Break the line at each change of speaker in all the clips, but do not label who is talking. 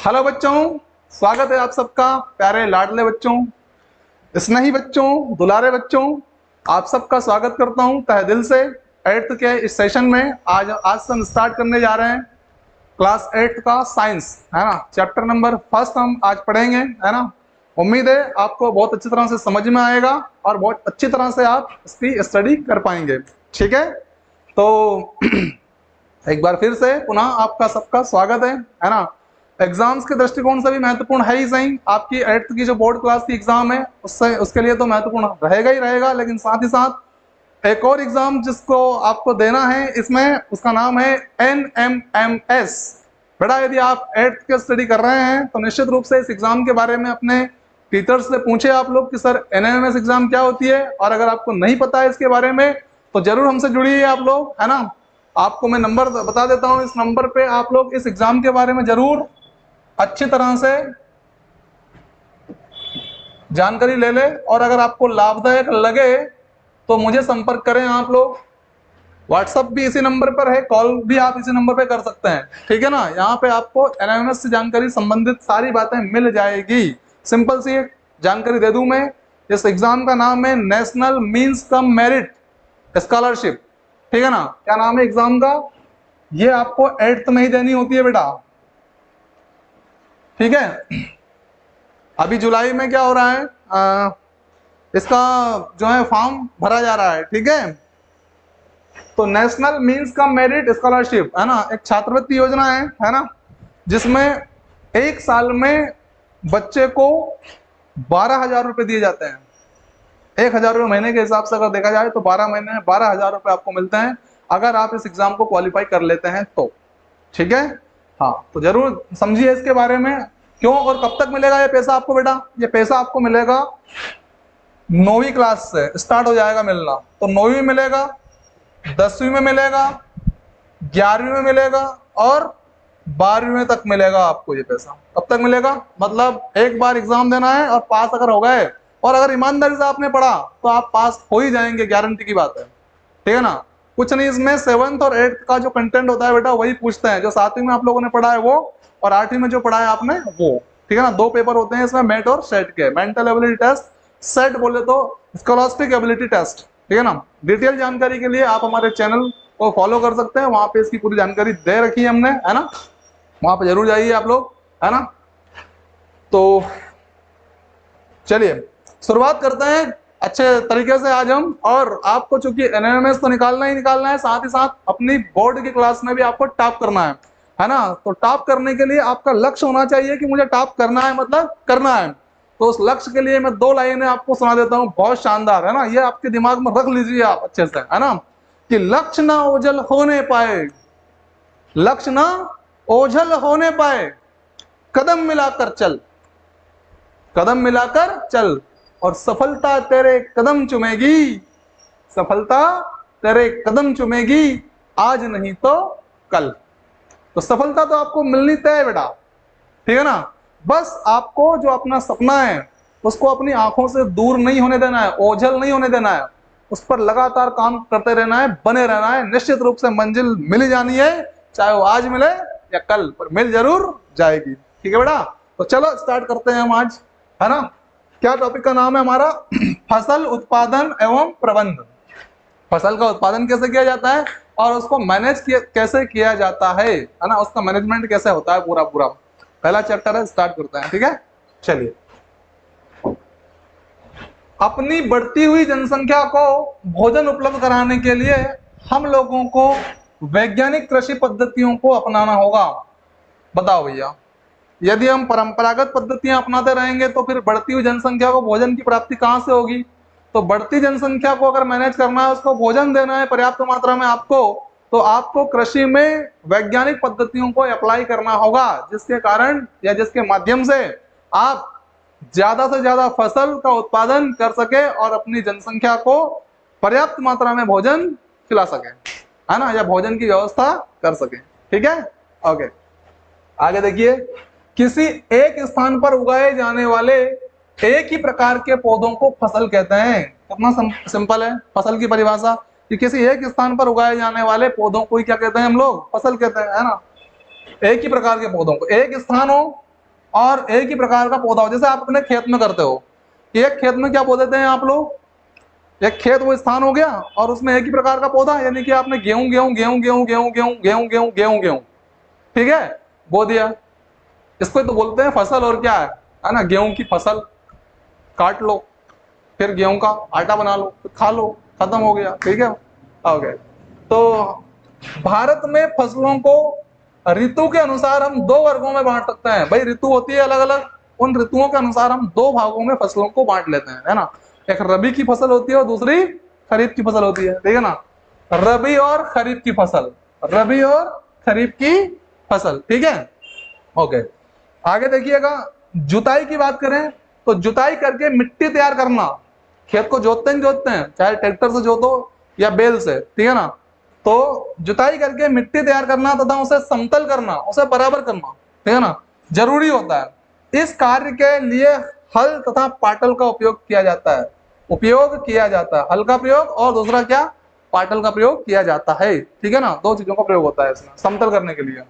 Hello बच्चों, स्वागत है आप सबका। प्यारे लाडले बच्चों, स्नेही बच्चों, दुलारे बच्चों, आप सबका स्वागत करता हूं तहे दिल से। 8th के इस सेशन में आज से हम स्टार्ट करने जा रहे हैं क्लास 8 का साइंस, है ना। चैप्टर नंबर फर्स्ट हम आज पढ़ेंगे, है ना। उम्मीद है आपको बहुत अच्छी तरह से समझ में आएगा और बहुत अच्छी तरह से आप इसकी स्टडी कर पाएंगे। ठीक है, तो एक बार फिर से पुनः आपका सबका स्वागत है ना। एग्जाम्स के दृष्टिकोण से भी महत्वपूर्ण है ही सही। आपकी 8th की जो बोर्ड क्लास की एग्जाम है उसके लिए तो महत्वपूर्ण रहेगा ही रहेगा, लेकिन साथ ही साथ एक और एग्जाम जिसको आपको देना है इसमें, उसका नाम है NMMS। बेटा, यदि आप 8th के स्टडी कर रहे हैं तो निश्चित रूप से इस एग्जाम के बारे में अपने टीचर्स से पूछे आप लोग कि सर NMMS एग्जाम क्या होती है, और अगर आपको नहीं पता है इसके बारे में तो जरूर हमसे जुड़िए आप लोग, है ना। आपको मैं नंबर बता देता हूं, इस नंबर पे आप लोग इस एग्जाम के बारे में जरूर अच्छी तरह से जानकारी ले ले, और अगर आपको लाभदायक लगे तो मुझे संपर्क करें आप लोग। व्हाट्सएप भी इसी नंबर पर है, कॉल भी आप इसी नंबर पे कर सकते हैं, ठीक है ना। यहाँ पे आपको NMMS से जानकारी संबंधित सारी बातें मिल जाएगी। सिंपल सी एक जानकारी दे दूं मैं, इस एग्जाम का नाम है national means cum merit scholarship, ठीक है ना। क्या नाम है एग्जाम का? ये आपको 8th में ही देनी होती है बेटा, ठीक है। अभी जुलाई में क्या हो रहा है, इसका जो है फॉर्म भरा जा रहा है, ठीक है। तो national means cum merit scholarship, है ना, एक छात्रवृत्ति योजना है ना, जिसमें एक साल में बच्चे को 12,000 रुपए दिए जाते हैं। 1,000 रुपये महीने के हिसाब से अगर देखा जाए तो 12 महीने में 12,000 रुपये आपको मिलते हैं अगर आप इस एग्जाम को क्वालिफाई कर लेते हैं तो, ठीक है। हाँ, तो जरूर समझिए इसके बारे में, क्यों और कब तक मिलेगा ये पैसा आपको बेटा। ये पैसा आपको मिलेगा 9वीं क्लास से स्टार्ट हो जाएगा मिलना, तो 9वीं में मिलेगा, 10वीं में मिलेगा, 11वीं में मिलेगा और 12वीं में तक मिलेगा आपको ये पैसा। कब तक मिलेगा मतलब एक बार एग्जाम देना है और पास अगर हो गए, और अगर ईमानदारी से आपने पढ़ा तो आप पास हो ही जाएंगे, गारंटी की बात है, ठीक है ना। कुछ नहीं, इसमें 7th और 8th का जो कंटेंट होता है बेटा वही पूछते हैं, जो 7वीं में आप लोगों ने पढ़ा है वो, और 8वीं में जो पढ़ा है आपने वो, ठीक है ना। 2 पेपर होते हैं इसमें, मेट और सेट के। मेंटल एबिलिटी टेस्ट, सेट बोले तो स्कॉलास्टिक एबिलिटी टेस्ट, ठीक है ना। डिटेल जानकारी के लिए आप हमारे चैनल को फॉलो कर सकते हैं, वहां पे इसकी पूरी जानकारी दे रखी है हमने, है ना। वहां पे जरूर जाइए आप लोग, है ना। तो चलिए शुरुआत करते हैं अच्छे तरीके से आज हम। और आपको चूंकि NMMS तो निकालना ही निकालना है, साथ ही साथ अपनी बोर्ड की क्लास में भी आपको टॉप करना है ना। तो टॉप करने के लिए आपका लक्ष्य होना चाहिए कि मुझे टॉप करना है, मतलब करना है। तो उस लक्ष्य के लिए मैं 2 लाइनें आपको सुना देता हूँ, बहुत शानदार, है ना। ये आपके दिमाग में रख लीजिए आप अच्छे से, है ना, कि लक्ष्य ना ओझल होने पाए, लक्ष्य ना ओझल होने पाए, कदम मिलाकर चल, कदम मिलाकर चल, और सफलता तेरे कदम चुमेगी, सफलता तेरे कदम चुमेगी, आज नहीं तो कल। तो सफलता तो आपको मिलनी तय है बेटा, ठीक है ना। बस आपको जो अपना सपना है उसको अपनी आंखों से दूर नहीं होने देना है, ओझल नहीं होने देना है, उस पर लगातार काम करते रहना है, बने रहना है। निश्चित रूप से मंजिल मिल ही जानी है, चाहे वो आज मिले या कल, पर मिल जरूर जाएगी, ठीक है बेटा। तो चलो स्टार्ट करते हैं हम आज, है ना। क्या टॉपिक का नाम है हमारा? फसल उत्पादन एवं प्रबंधन। फसल का उत्पादन कैसे किया जाता है और उसको मैनेज कैसे किया जाता है ना, उसका मैनेजमेंट कैसे होता है, पूरा पूरा पहला चैप्टर है, स्टार्ट करते हैं, ठीक है। चलिए, अपनी बढ़ती हुई जनसंख्या को भोजन उपलब्ध कराने के लिए हम लोगों को वैज्ञानिक कृषि पद्धतियों को अपनाना होगा। बताओ भैया, यदि हम परंपरागत पद्धतियां अपनाते रहेंगे तो फिर बढ़ती हुई जनसंख्या को भोजन की प्राप्ति कहां से होगी। तो बढ़ती जनसंख्या को अगर मैनेज करना है, उसको भोजन देना है पर्याप्त मात्रा में आपको, तो आपको कृषि में वैज्ञानिक पद्धतियों को अप्लाई करना होगा, जिसके कारण या जिसके माध्यम से आप ज्यादा से ज्यादा फसल का उत्पादन कर सके और अपनी जनसंख्या को पर्याप्त मात्रा में भोजन खिला सके, है ना, या भोजन की व्यवस्था कर सके, ठीक है। ओके, आगे देखिए, किसी एक स्थान पर उगाए जाने वाले एक ही प्रकार के पौधों को फसल कहते हैं। कितना सिंपल है फसल की परिभाषा, कि किसी एक स्थान पर उगाए जाने वाले पौधों को ही क्या कहते हैं हम लोग? फसल कहते हैं, है ना। एक ही प्रकार के पौधों को, एक स्थान हो और एक ही प्रकार का पौधा हो, जैसे आप अपने खेत में करते हो, एक खेत में क्या बो देते हैं आप लोग, एक खेत वो स्थान हो गया और उसमें एक ही प्रकार का पौधा, यानी कि आपने गेहूं गेहूं गेहूं गेहूं गेहूं गेहूं गेहूं गेहूं गेहूं गेहूं, ठीक है, बो दिया। इसको तो बोलते हैं फसल, और क्या है ना, गेहूं की फसल, काट लो, फिर गेहूं का आटा बना लो, फिर खा लो, खत्म हो गया, ठीक है। ओके, तो भारत में फसलों को ऋतु के अनुसार हम दो वर्गों में बांट सकते हैं। भाई ऋतु होती है अलग अलग, उन ऋतुओं के अनुसार हम दो भागों में फसलों को बांट लेते हैं, है ना। एक रबी की फसल होती है और दूसरी खरीफ की फसल होती है, ठीक है ना। रबी और खरीफ की फसल, रबी और खरीफ की फसल, ठीक है। ओके, आगे देखिएगा, जुताई की बात करें तो जुताई करके मिट्टी तैयार करना, खेत को जोतते हैं, चाहे ट्रैक्टर से जोतो या बैल से, ठीक है ना। तो जुताई करके मिट्टी तैयार करना तथा उसे समतल करना, उसे बराबर करना, ठीक है ना, जरूरी होता है। इस कार्य के लिए हल तथा पाटल का उपयोग किया जाता है, हल का प्रयोग और दूसरा क्या, पाटल का प्रयोग किया जाता है, ठीक है ना। दो चीजों का प्रयोग होता है इसमें समतल करने के लिए।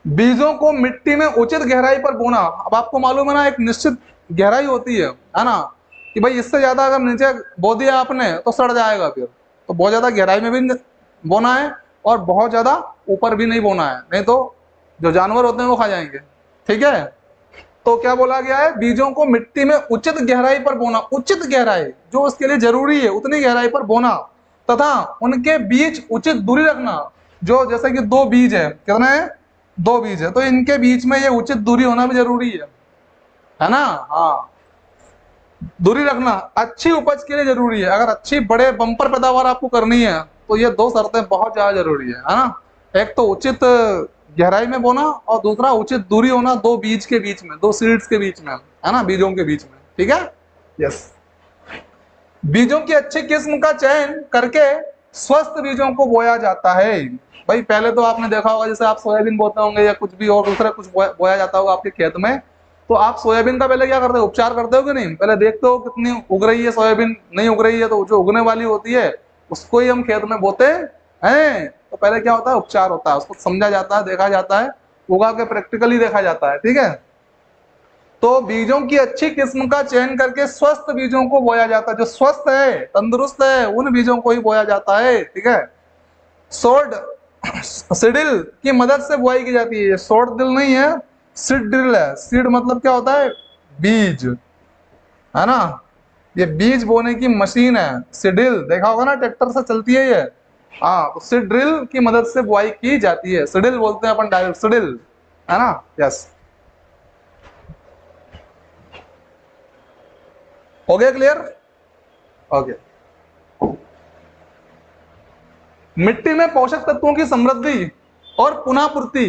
बीजों को मिट्टी में उचित गहराई पर बोना, अब आपको मालूम है ना, एक निश्चित गहराई होती है ना, कि भाई इससे ज्यादा अगर नीचे बो दिया आपने तो सड़ जाएगा फिर, तो बहुत ज्यादा गहराई में भी बोना है और बहुत ज्यादा ऊपर भी नहीं बोना है, नहीं तो जो जानवर होते हैं वो खा जाएंगे, ठीक है। तो क्या बोला गया है, बीजों को मिट्टी में उचित गहराई पर बोना, उचित गहराई जो उसके लिए जरूरी है उतनी गहराई पर बोना, तथा उनके बीच उचित दूरी रखना। जो जैसे कि दो बीज है, कितने हैं, दो बीज है, तो इनके बीच में ये उचित दूरी होना भी जरूरी है ना। हाँ, दूरी रखना अच्छी उपज के लिए जरूरी है। अगर अच्छी बड़े बम्पर पैदावार आपको करनी है तो ये दो शर्तें बहुत ज्यादा जरूरी है ना। एक तो उचित गहराई में बोना और दूसरा उचित दूरी होना दो बीज के बीच में, दो सीड्स के बीच में, है ना, बीजों के बीच में, ठीक है। यस, बीजों की अच्छी किस्म का चयन करके स्वस्थ बीजों को बोया जाता है। भाई पहले तो आपने देखा होगा, जैसे आप सोयाबीन बोते होंगे या कुछ भी और दूसरा कुछ बोया जाता होगा आपके खेत में, तो आप सोयाबीन का पहले क्या करते हो, उपचार करते हो कि नहीं, पहले देखते हो कितनी उग रही है सोयाबीन, नहीं उग रही है तो जो उगने वाली होती है उसको ही हम खेत में बोते हैं। तो पहले क्या होता है, उपचार होता है, उसको समझा जाता है, देखा जाता है, उगा के प्रैक्टिकली देखा जाता है, ठीक है। तो बीजों की अच्छी किस्म का चयन करके स्वस्थ बीजों को बोया जाता है, जो स्वस्थ है, तंदुरुस्त है, उन बीजों को ही बोया जाता है, ठीक है। सोड सीडिल की मदद से बुआई की जाती है, सोड दिल नहीं है, सीड ड्रिल है। सीड मतलब क्या होता है, बीज, है ना। ये बीज बोने की मशीन है, सीडिल देखा होगा ना, ट्रैक्टर से चलती है ये। हाँ, तो सीड ड्रिल की मदद से बुआई की जाती है, सीडिल बोलते हैं अपन डायरेक्ट, सीडिल, है ना। यस, हो गया क्लियर। ओके, मिट्टी में पोषक तत्वों की समृद्धि और पुनः पूर्ति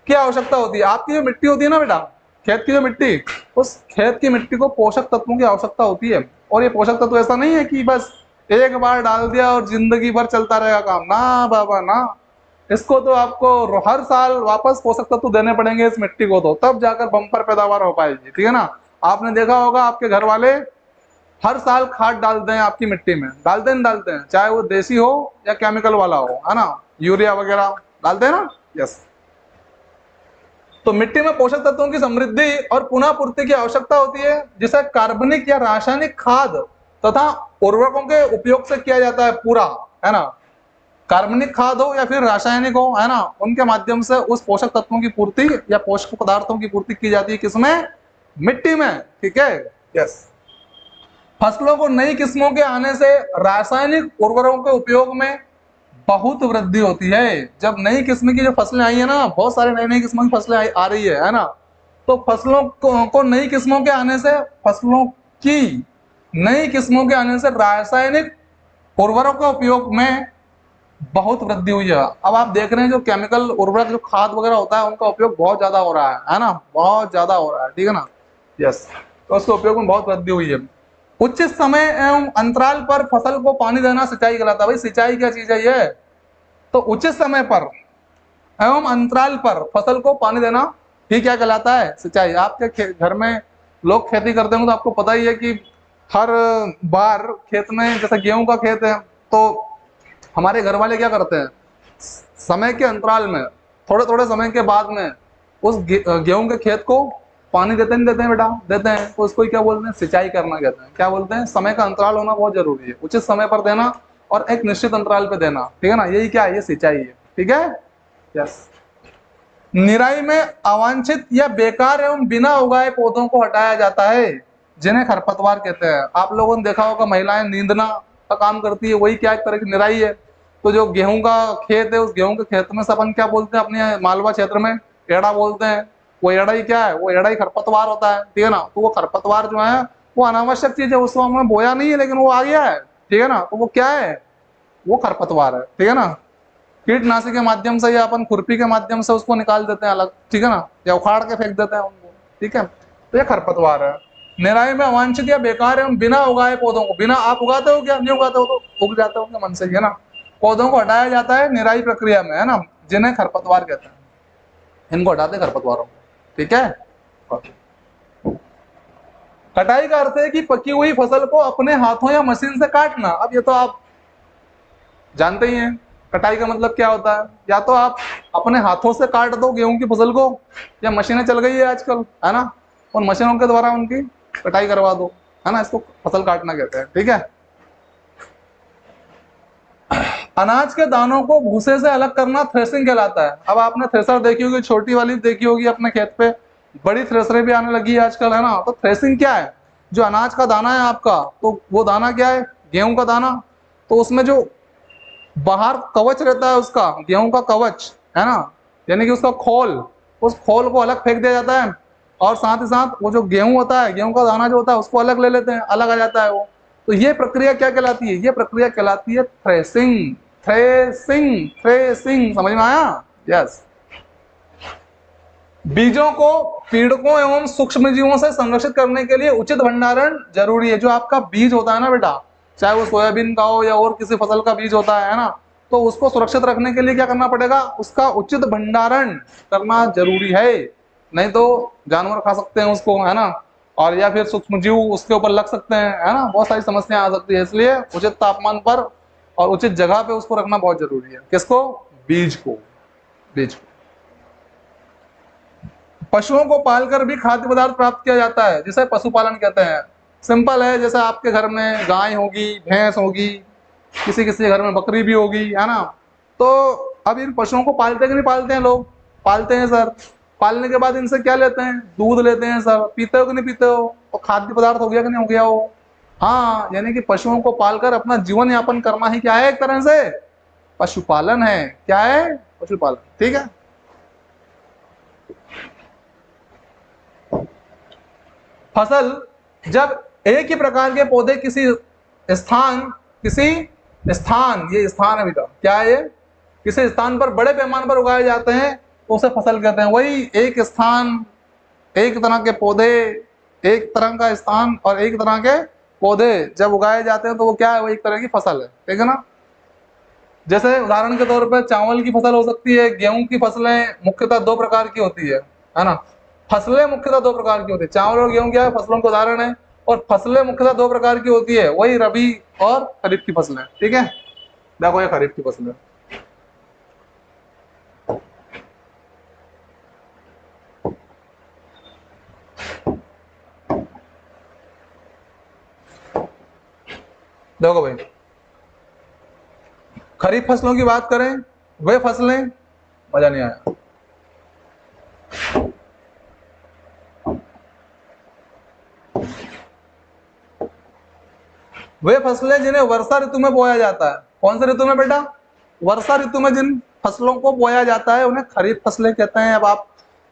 की आवश्यकता होती है। आपकी जो मिट्टी होती है ना बेटा, खेत की जो मिट्टी, उस खेत की मिट्टी को पोषक तत्वों की आवश्यकता होती है। और ये पोषक तत्व ऐसा नहीं है कि बस एक बार डाल दिया और जिंदगी भर चलता रहेगा काम, ना बाबा ना। इसको तो आपको हर साल वापस पोषक तत्व देने पड़ेंगे इस मिट्टी को, तो तब जाकर बम्पर पैदावार हो पाएगी, ठीक है ना। आपने देखा होगा आपके घर वाले हर साल खाद डालते हैं आपकी मिट्टी में, डालते हैं, चाहे वो देसी हो या केमिकल वाला हो, है ना, यूरिया वगैरह डालते हैं ना। यस, तो मिट्टी में पोषक तत्वों की समृद्धि और पुनः पूर्ति की आवश्यकता होती है, जिसे कार्बनिक या रासायनिक खाद तथा उर्वरकों के उपयोग से किया जाता है पूरा, है ना। कार्बनिक खाद हो या फिर रासायनिक हो, है ना, उनके माध्यम से उस पोषक तत्वों की पूर्ति या पोषक पदार्थों की पूर्ति की जाती है, किसमें, मिट्टी में, ठीक है। यस, फसलों को नई किस्मों के आने से रासायनिक उर्वरकों के उपयोग में बहुत वृद्धि होती है। जब नई किस्म की जो फसलें आई है ना, बहुत सारे नई किस्मों की फसलें आ रही है ना, तो फसलों को नई किस्मों के आने से, फसलों की नई किस्मों के आने से रासायनिक उर्वरकों के उपयोग में बहुत वृद्धि हुई है। अब आप देख रहे हैं जो केमिकल उर्वरक, जो खाद वगैरह होता है, उनका उपयोग बहुत ज्यादा हो रहा है ना, बहुत ज्यादा हो रहा है, ठीक है ना। यस, तो उसके उपयोग में बहुत वृद्धि हुई है। उचित समय एवं अंतराल पर फसल को पानी देना सिंचाई कहलाता है। भाई सिंचाई क्या चीज है ये, तो उचित समय पर एवं अंतराल पर फसल को पानी देना ही क्या कहलाता है, सिंचाई। आपके घर में लोग खेती करते होंगे तो आपको पता ही है कि हर बार खेत में, जैसे गेहूं का खेत है, तो हमारे घर वाले क्या करते हैं, समय के अंतराल में, थोड़े थोड़े समय के बाद में उस गेहूं के खेत को पानी देते नहीं देते हैं बेटा? देते हैं। तो उसको क्या बोलते हैं? सिंचाई करना कहते हैं। क्या बोलते हैं? समय का अंतराल होना बहुत जरूरी है, उचित समय पर देना और एक निश्चित अंतराल पे देना, ठीक है ना? यही क्या है? ये सिंचाई है, ठीक है? यस। निराई में अवांछित या बेकार एवं बिना उगाए पौधों को हटाया जाता है, जिन्हें खरपतवार कहते हैं। आप लोगों ने देखा होगा महिलाएं नींदना का काम करती है, वही क्या एक तरह की निराई है। तो जो गेहूं का खेत है, उस गेहूं के खेत में से अपन क्या बोलते हैं अपने मालवा क्षेत्र में? एड़ा बोलते हैं। वो एड़ा ही क्या है? वो एड़ा ही खरपतवार होता है, ठीक है ना? तो वो खरपतवार जो है वो अनावश्यक चीज है, उसको हमने बोया नहीं है लेकिन वो आ गया है, ठीक है ना? तो वो क्या है? वो खरपतवार है, ठीक है ना? कीटनाशी के माध्यम से या अपन खुरपी के माध्यम से उसको निकाल देते हैं अलग, ठीक है ना? या उखाड़ के फेंक देते हैं उनको, ठीक है? तो ये खरपतवार है। निराई में अवांछित या बेकार एवं बिना उगाए पौधों को, बिना आप उगाते हो क्या? नहीं उगाते हो तो उग जाते हो उनके मन से ही, है ना? पौधों को हटाया जाता है निराई प्रक्रिया में, है ना? जिन्हें खरपतवार कहते हैं, इनको हटाते हैं खरपतवारों को, ठीक है? कटाई का अर्थ है कि पकी हुई फसल को अपने हाथों या मशीन से काटना। अब ये तो आप जानते ही हैं कटाई का मतलब क्या होता है। या तो आप अपने हाथों से काट दो गेहूं की फसल को, या मशीनें चल गई है आजकल, है ना? उन मशीनों के द्वारा उनकी कटाई करवा दो, है ना? इसको फसल काटना कहते हैं, ठीक है? अनाज के दानों को भूसे से अलग करना थ्रेसिंग कहलाता है। अब आपने थ्रेसर देखी होगी, छोटी वाली देखी होगी अपने खेत पे, बड़ी थ्रेसरें भी आने लगी है आजकल, है ना? तो थ्रेसिंग क्या है? जो अनाज का दाना है आपका, तो वो दाना क्या है? गेहूं का दाना। तो उसमें जो बाहर कवच रहता है उसका, गेहूं का कवच, है ना? यानी कि उसका खोल, उस खोल को अलग फेंक दिया जाता है, और साथ ही साथ वो जो गेहूं होता है, गेहूं का दाना जो होता है, उसको अलग ले लेते हैं, अलग आ जाता है वो। तो ये प्रक्रिया क्या कहलाती है? ये प्रक्रिया कहलाती है थ्रेसिंग। थ्रेसिंग, थ्रेसिंग, समझ में आया? यस। बीजों को पीड़कों एवं सूक्ष्म जीवों से संरक्षित करने के लिए उचित भंडारण जरूरी है। जो आपका बीज होता है ना बेटा, चाहे वो सोयाबीन का हो या और किसी फसल का बीज होता है ना, तो उसको सुरक्षित रखने के लिए क्या करना पड़ेगा? उसका उचित भंडारण करना जरूरी है। नहीं तो जानवर खा सकते हैं उसको, है ना? और या फिर सूक्ष्म जीव उसके ऊपर लग सकते हैं, है ना? बहुत सारी समस्याएं आ सकती है। इसलिए उचित तापमान पर और उचित जगह पे उसको रखना बहुत जरूरी है। किसको? बीज को। बीज को। पशुओं को पालकर भी खाद्य पदार्थ प्राप्त किया जाता है, जिसे पशुपालन कहते हैं। सिंपल है, जैसे आपके घर में गाय होगी, भैंस होगी, किसी किसी घर में बकरी भी होगी, है ना? तो अब इन पशुओं को पालते कि नहीं पालते हैं लोग? पालते हैं सर। पालने के बाद इनसे क्या लेते हैं? दूध लेते हैं सर। पीते हो कि नहीं पीते हो? और खाद्य पदार्थ हो गया कि नहीं हो गया वो? हाँ, यानी कि पशुओं को पालकर अपना जीवन यापन करना ही क्या है? एक तरह से पशुपालन है। क्या है? पशुपालन, ठीक है? फसल जब एक ही प्रकार के पौधे ये स्थान है बेटा, क्या है ये? किसी स्थान पर बड़े पैमाने पर उगाए जाते हैं तो उसे फसल कहते हैं। वही एक स्थान, एक तरह के पौधे, एक तरह का स्थान और एक तरह के पौधे जब उगाए जाते हैं तो वो क्या है? वो एक तरह की फसल है, ठीक है ना? जैसे उदाहरण के तौर पर चावल की फसल हो सकती है। गेहूं की फसलें मुख्यतः दो प्रकार की होती है ना? फसलें मुख्यतः दो प्रकार की होती है। चावल और गेहूं क्या है? फसलों के उदाहरण है। और फसलें मुख्यतः दो प्रकार की होती है, वही रबी और खरीफ की फसलें, ठीक है? देखो ये खरीफ की फसलें, देखो भाई, खरीफ फसलों की बात करें, वे फसलें, मजा नहीं आया, वे फसलें जिन्हें वर्षा ऋतु में बोया जाता है। कौन सी ऋतु में बेटा? वर्षा ऋतु में जिन फसलों को बोया जाता है उन्हें खरीफ फसलें कहते हैं। अब आप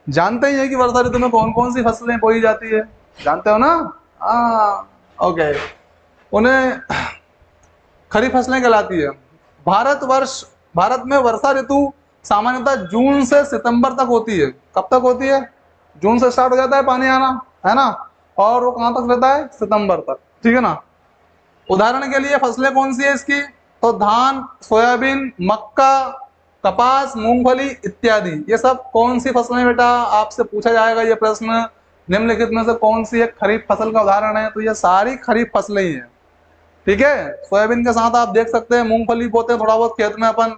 जानते ही हैं कि वर्षा ऋतु में कौन कौन सी फसलें बोई जाती है, जानते हो ना? ओके, उन्हें खरीफ फसलें कहलाती है। भारत में वर्षा ऋतु सामान्यतः जून से सितंबर तक होती है। कब तक होती है? जून से स्टार्ट हो जाता है पानी आना, है ना? और वो कहां तक रहता है? सितंबर तक, ठीक है ना? उदाहरण के लिए फसलें कौन सी है इसकी? तो धान, सोयाबीन, मक्का, कपास, मूंगफली इत्यादि। ये सब कौन सी फसलें बेटा? आपसे पूछा जाएगा ये प्रश्न, निम्नलिखित में से कौन सी एक खरीफ फसल का उदाहरण है? तो ये सारी खरीफ फसलें ही हैं, ठीक है? सोयाबीन के साथ आप देख सकते हैं मूंगफली बोते हैं थोड़ा बहुत खेत में अपन,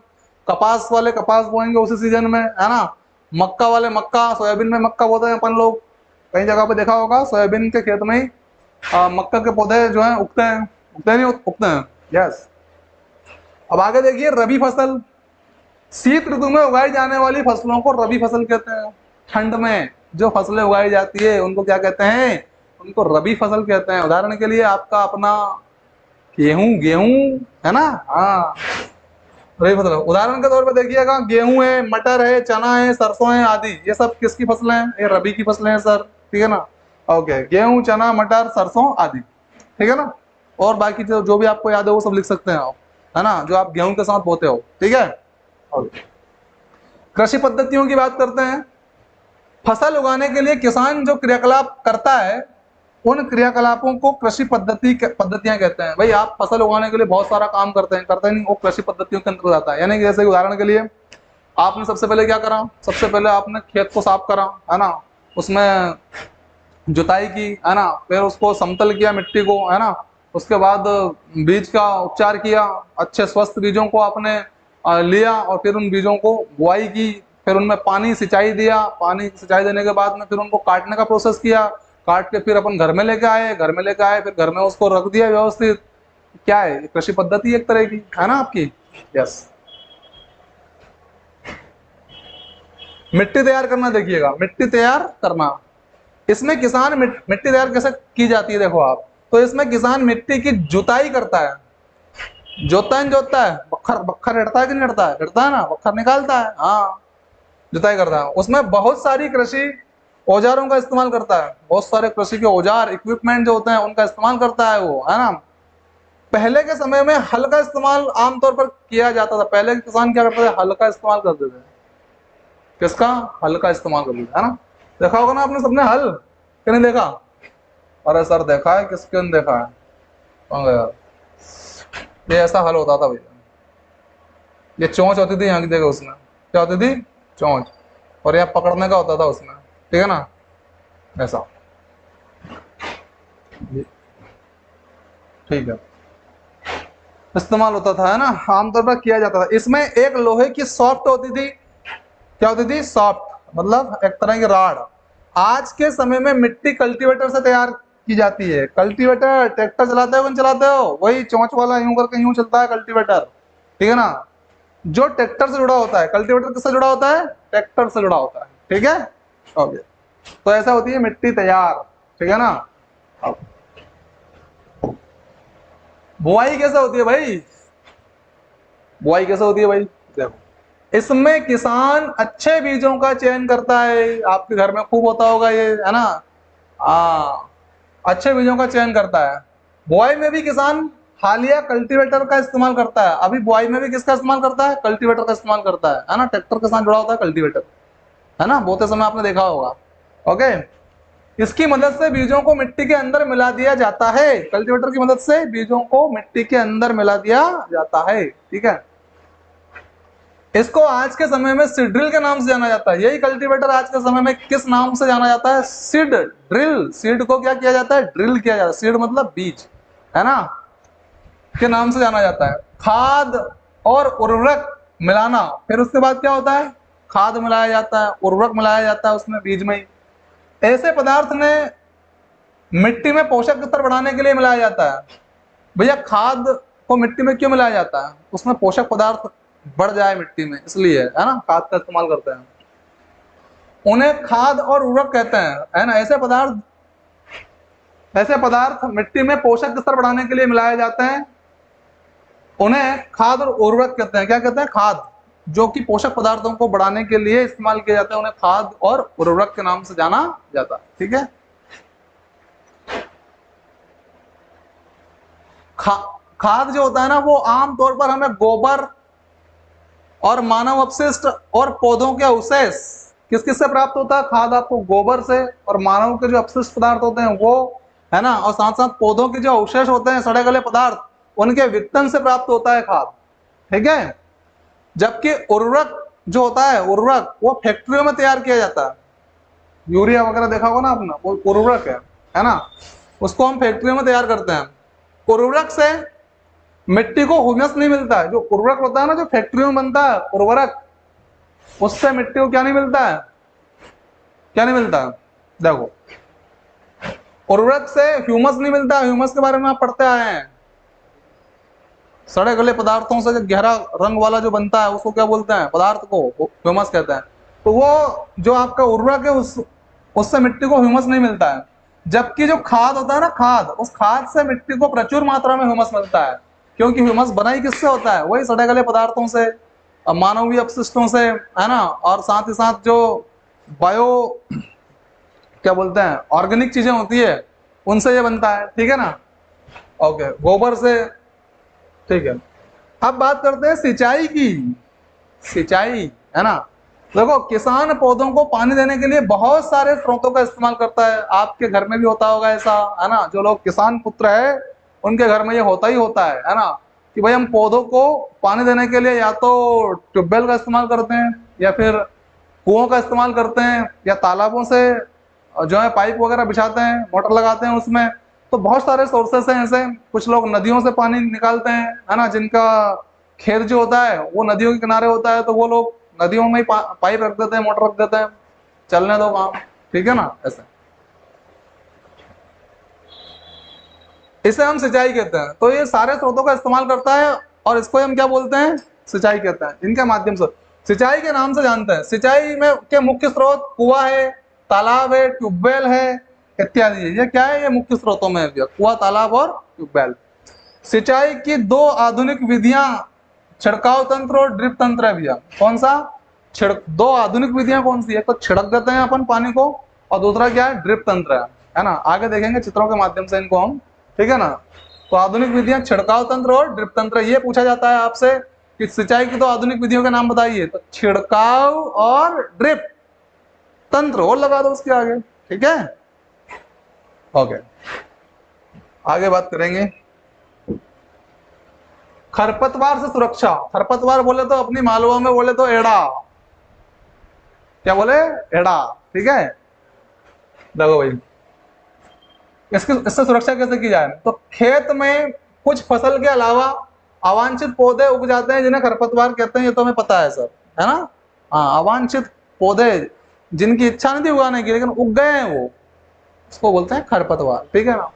कपास वाले कपास बोएंगे उसी सीजन में, है ना? मक्का वाले मक्का, सोयाबीन में मक्का बोलते हैं अपन लोग, कई जगह पे देखा होगा सोयाबीन के खेत में ही मक्का के पौधे जो हैं उगते हैं, उगते नहीं उगते हैं, यस। अब आगे देखिए रबी फसल, शीत ऋतु में उगाई जाने वाली फसलों को रबी फसल कहते हैं। ठंड में जो फसलें उगाई जाती है उनको क्या कहते हैं, उनको रबी फसल कहते हैं। उदाहरण के लिए आपका अपना गेहूं, गेहूं है ना, हाँ रबी फसल। उदाहरण के तौर पर देखिएगा गेहूं है, मटर है, चना है, सरसों है आदि, ये सब किसकी फसलें हैं, ये रबी की फसलें हैं सर, ठीक है ना। ओके, गेहूं, चना, मटर, सरसों आदि, ठीक है ना। और बाकी जो भी आपको याद है वो सब लिख सकते हैं आप, है ना, जो आप गेहूं के साथ बोते हो, ठीक है। कृषि पद्धतियों की बात करते हैं। फसल उगाने के लिए किसान जो क्रियाकलाप करता है उन क्रियाकलापों को कृषि पद्धतियां कहते हैं। भाई आप फसल उगाने के लिए बहुत सारा काम करते नहीं, वो कृषि पद्धतियों के अंतर्गत आता है। यानी कि जैसे उदाहरण के लिए आपने सबसे पहले क्या करा, सबसे पहले आपने खेत को साफ करा, है ना, उसमें जुताई की, है ना, फिर उसको समतल किया मिट्टी को, है ना, उसके बाद बीज का उपचार किया, अच्छे स्वस्थ बीजों को आपने लिया और फिर उन बीजों को बुआई की, फिर उनमें पानी सिंचाई दिया, पानी सिंचाई देने के बाद में फिर उनको काटने का प्रोसेस किया, काट के फिर अपन घर में लेके आए, घर में लेके आए फिर घर में उसको रख दिया व्यवस्थित। क्या है, कृषि पद्धति एक तरह की, है ना आपकी, यस। मिट्टी तैयार करना, देखिएगा मिट्टी तैयार करना, इसमें किसान मिट्टी तैयार कैसे की जाती है, देखो आप, तो इसमें किसान मिट्टी की जुताई करता है, जोतता है, बखर बखर हटता है कि नहीं हटता है, हटता है ना, बखर निकालता है, हाँ जुताई करता है। उसमें बहुत सारी कृषि औजारों का इस्तेमाल करता है, बहुत सारे कृषि के औजार इक्विपमेंट जो होते हैं उनका इस्तेमाल करता है वो, है ना। पहले के समय में हल का इस्तेमाल आमतौर पर किया जाता था, पहले के किसान क्या करते थे, हल का इस्तेमाल करते थे। किसका, हल का इस्तेमाल करते थे, है ना। देखा होगा ना आपने सबने हल, कि नहीं देखा, अरे सर देखा है, किसके ने देखा है, यार ये ऐसा हल होता था भैया, ये चोंच होती थी यहाँ की, देखो उसमें क्या होती थी, चोंच, और यहाँ पकड़ने का होता था उसमें, ठीक है ना, ऐसा, ठीक है, इस्तेमाल होता था, है ना, आमतौर पर किया जाता था। इसमें एक लोहे की सॉफ्ट होती थी, क्या होती थी, सॉफ्ट, मतलब एक तरह की राड। आज के समय में मिट्टी कल्टीवेटर से तैयार की जाती है। कल्टीवेटर ट्रैक्टर चलाते हो, कौन चलाते हो, वही चोंच वाला यूं करके यूं चलता है कल्टीवेटर, ठीक है ना, जो ट्रैक्टर से जुड़ा होता है। कल्टीवेटर किससे जुड़ा होता है, ट्रैक्टर से जुड़ा होता है, ठीक है, ओके। तो ऐसा होती है मिट्टी तैयार, ठीक है ना। अब बुआई कैसे होती है भाई, बुआई कैसे होती है भाई, देखो इसमें किसान अच्छे बीजों का चयन करता है, आपके घर में खूब होता होगा ये, है ना, अच्छे बीजों का चयन करता है। बुआई में भी किसान हालिया कल्टीवेटर का इस्तेमाल करता है। अभी बुआई में भी किसका इस्तेमाल करता है, कल्टीवेटर का इस्तेमाल करता है ना, ट्रैक्टर के साथ जुड़ा होता है कल्टीवेटर, है ना, बोते समय आपने देखा होगा, ओके। इसकी मदद से बीजों को मिट्टी के अंदर मिला दिया जाता है, कल्टीवेटर की मदद से बीजों को मिट्टी के अंदर मिला दिया जाता है, ठीक है। इसको आज के समय में सीड ड्रिल के नाम से जाना जाता है। यही कल्टीवेटर आज के समय में किस नाम से जाना जाता है, सीड ड्रिल। सीड को क्या किया जाता है, ड्रिल किया जाता है, सीड मतलब बीज, है ना, के नाम से जाना जाता है। खाद और उर्वरक मिलाना, फिर उसके बाद क्या होता है, खाद मिलाया जाता है, उर्वरक मिलाया जाता है उसमें, बीज में ही। ऐसे पदार्थ ने मिट्टी में पोषक स्तर बढ़ाने के लिए मिलाया जाता है। भैया खाद को मिट्टी में क्यों मिलाया जाता है, उसमें पोषक पदार्थ बढ़ जाए मिट्टी में, इसलिए, है ना, खाद का इस्तेमाल करते हैं। उन्हें खाद और उर्वरक कहते हैं, है ना। ऐसे पदार्थ मिट्टी में पोषक स्तर बढ़ाने के लिए मिलाए जाते हैं, उन्हें खाद और उर्वरक कहते हैं। क्या कहते हैं, खाद, जो कि पोषक पदार्थों को बढ़ाने के लिए इस्तेमाल किए जाते हैं, उन्हें खाद और उर्वरक के नाम से जाना जाता है, ठीक है। खाद जो होता है ना, वो आमतौर पर हमें गोबर और मानव अपशिष्ट और पौधों के अवशेष, किस किस से प्राप्त होता है, खाद आपको गोबर से और मानव के जो अपशिष्ट पदार्थ होते हैं वो, है ना, और साथ साथ पौधों के जो अवशेष होते हैं, सड़े गले पदार्थ, उनके विघटन से प्राप्त होता है खाद, ठीक है। जबकि उर्वरक जो होता है, उर्वरक वो फैक्ट्रियों में तैयार किया जाता है। यूरिया वगैरह देखा होगा ना आपने, वो उर्वरक है ना, उसको हम फैक्ट्रियों में तैयार करते हैं। उर्वरक से मिट्टी को ह्यूमस नहीं मिलता है, जो उर्वरक होता है ना, जो फैक्ट्रियों में बनता है उर्वरक, उससे मिट्टी को क्या नहीं मिलता है, क्या नहीं मिलता है? देखो, उर्वरक से ह्यूमस नहीं मिलता। ह्यूमस के बारे में आप पढ़ते आए हैं। सड़े गले पदार्थों से जो गहरा रंग वाला जो बनता है उसको क्या बोलते हैं? पदार्थ को ह्यूमस कहते हैं। तो वो जो आपका उर्वरक है उससे मिट्टी को ह्यूमस नहीं मिलता है। जबकि जो खाद होता है ना, खाद, उस खाद से मिट्टी को प्रचुर मात्रा में ह्यूमस मिलता है। क्योंकि ह्यूमस बना ही किससे होता है? वही सड़े गले पदार्थों से, मानवीय अपशिष्टों से, है ना, और साथ ही साथ जो बायो क्या बोलते हैं, ऑर्गेनिक चीजें होती है, उनसे ये बनता है। ठीक है ना? ओके, गोबर से। ठीक है, अब बात करते हैं सिंचाई की। सिंचाई, है ना, देखो किसान पौधों को पानी देने के लिए बहुत सारे स्रोतों का इस्तेमाल करता है। आपके घर में भी होता होगा ऐसा, है ना? जो लोग किसान पुत्र है उनके घर में ये होता ही होता है ना, कि भाई हम पौधों को पानी देने के लिए या तो ट्यूबवेल का इस्तेमाल करते हैं, या फिर कुओं का इस्तेमाल करते हैं, या तालाबों से जो है पाइप वगैरह बिछाते हैं, मोटर लगाते हैं उसमें। तो बहुत सारे सोर्सेस हैं ऐसे। कुछ लोग नदियों से पानी निकालते हैं, है ना, जिनका खेत जो होता है वो नदियों के किनारे होता है, तो वो लोग नदियों में ही पाइप रख देते हैं, मोटर रख देते हैं, चलने दो काम। ठीक है ना? ऐसे इसे हम सिंचाई कहते हैं। तो ये सारे स्रोतों का इस्तेमाल करता है और इसको हम क्या बोलते हैं? सिंचाई कहते हैं। इनके माध्यम से सिंचाई के नाम से जानते हैं। सिंचाई में के मुख्य स्रोत कुआं है, तालाब है, ट्यूबवेल है, इत्यादि। ये क्या है? ये मुख्य स्रोतों में है भैया, कुआं, तालाब और ट्यूबवेल। सिंचाई की दो आधुनिक विधियां छिड़काव तंत्र और ड्रिप तंत्र है भैया। कौन सा? दो आधुनिक विधियां कौन सी है? तो छिड़क देते हैं अपन पानी को, और दूसरा क्या है? ड्रिप तंत्र है ना? आगे देखेंगे चित्रों के माध्यम से इनको हम। ठीक है ना? तो आधुनिक विधियां छिड़काव तंत्र और ड्रिप तंत्र। ये पूछा जाता है आपसे कि सिंचाई की दो आधुनिक विधियों के नाम बताइए, तो छिड़काव और ड्रिप तंत्र और लगा दो उसके आगे। ठीक है? ओके, आगे बात करेंगे खरपतवार से सुरक्षा। खरपतवार बोले तो अपनी मालवा में बोले तो एड़ा। क्या बोले? एड़ा। ठीक है, देखो भाई, इससे सुरक्षा कैसे की जाए? तो खेत में कुछ फसल के अलावा अवांछित पौधे उग जाते हैं जिन्हें खरपतवार कहते हैं। ये तो हमें पता है सर, है ना? हाँ, अवांछित पौधे जिनकी इच्छा नहीं थी उगाने की लेकिन उग गए हैं वो, उसको बोलते हैं खरपतवार। ठीक है ना?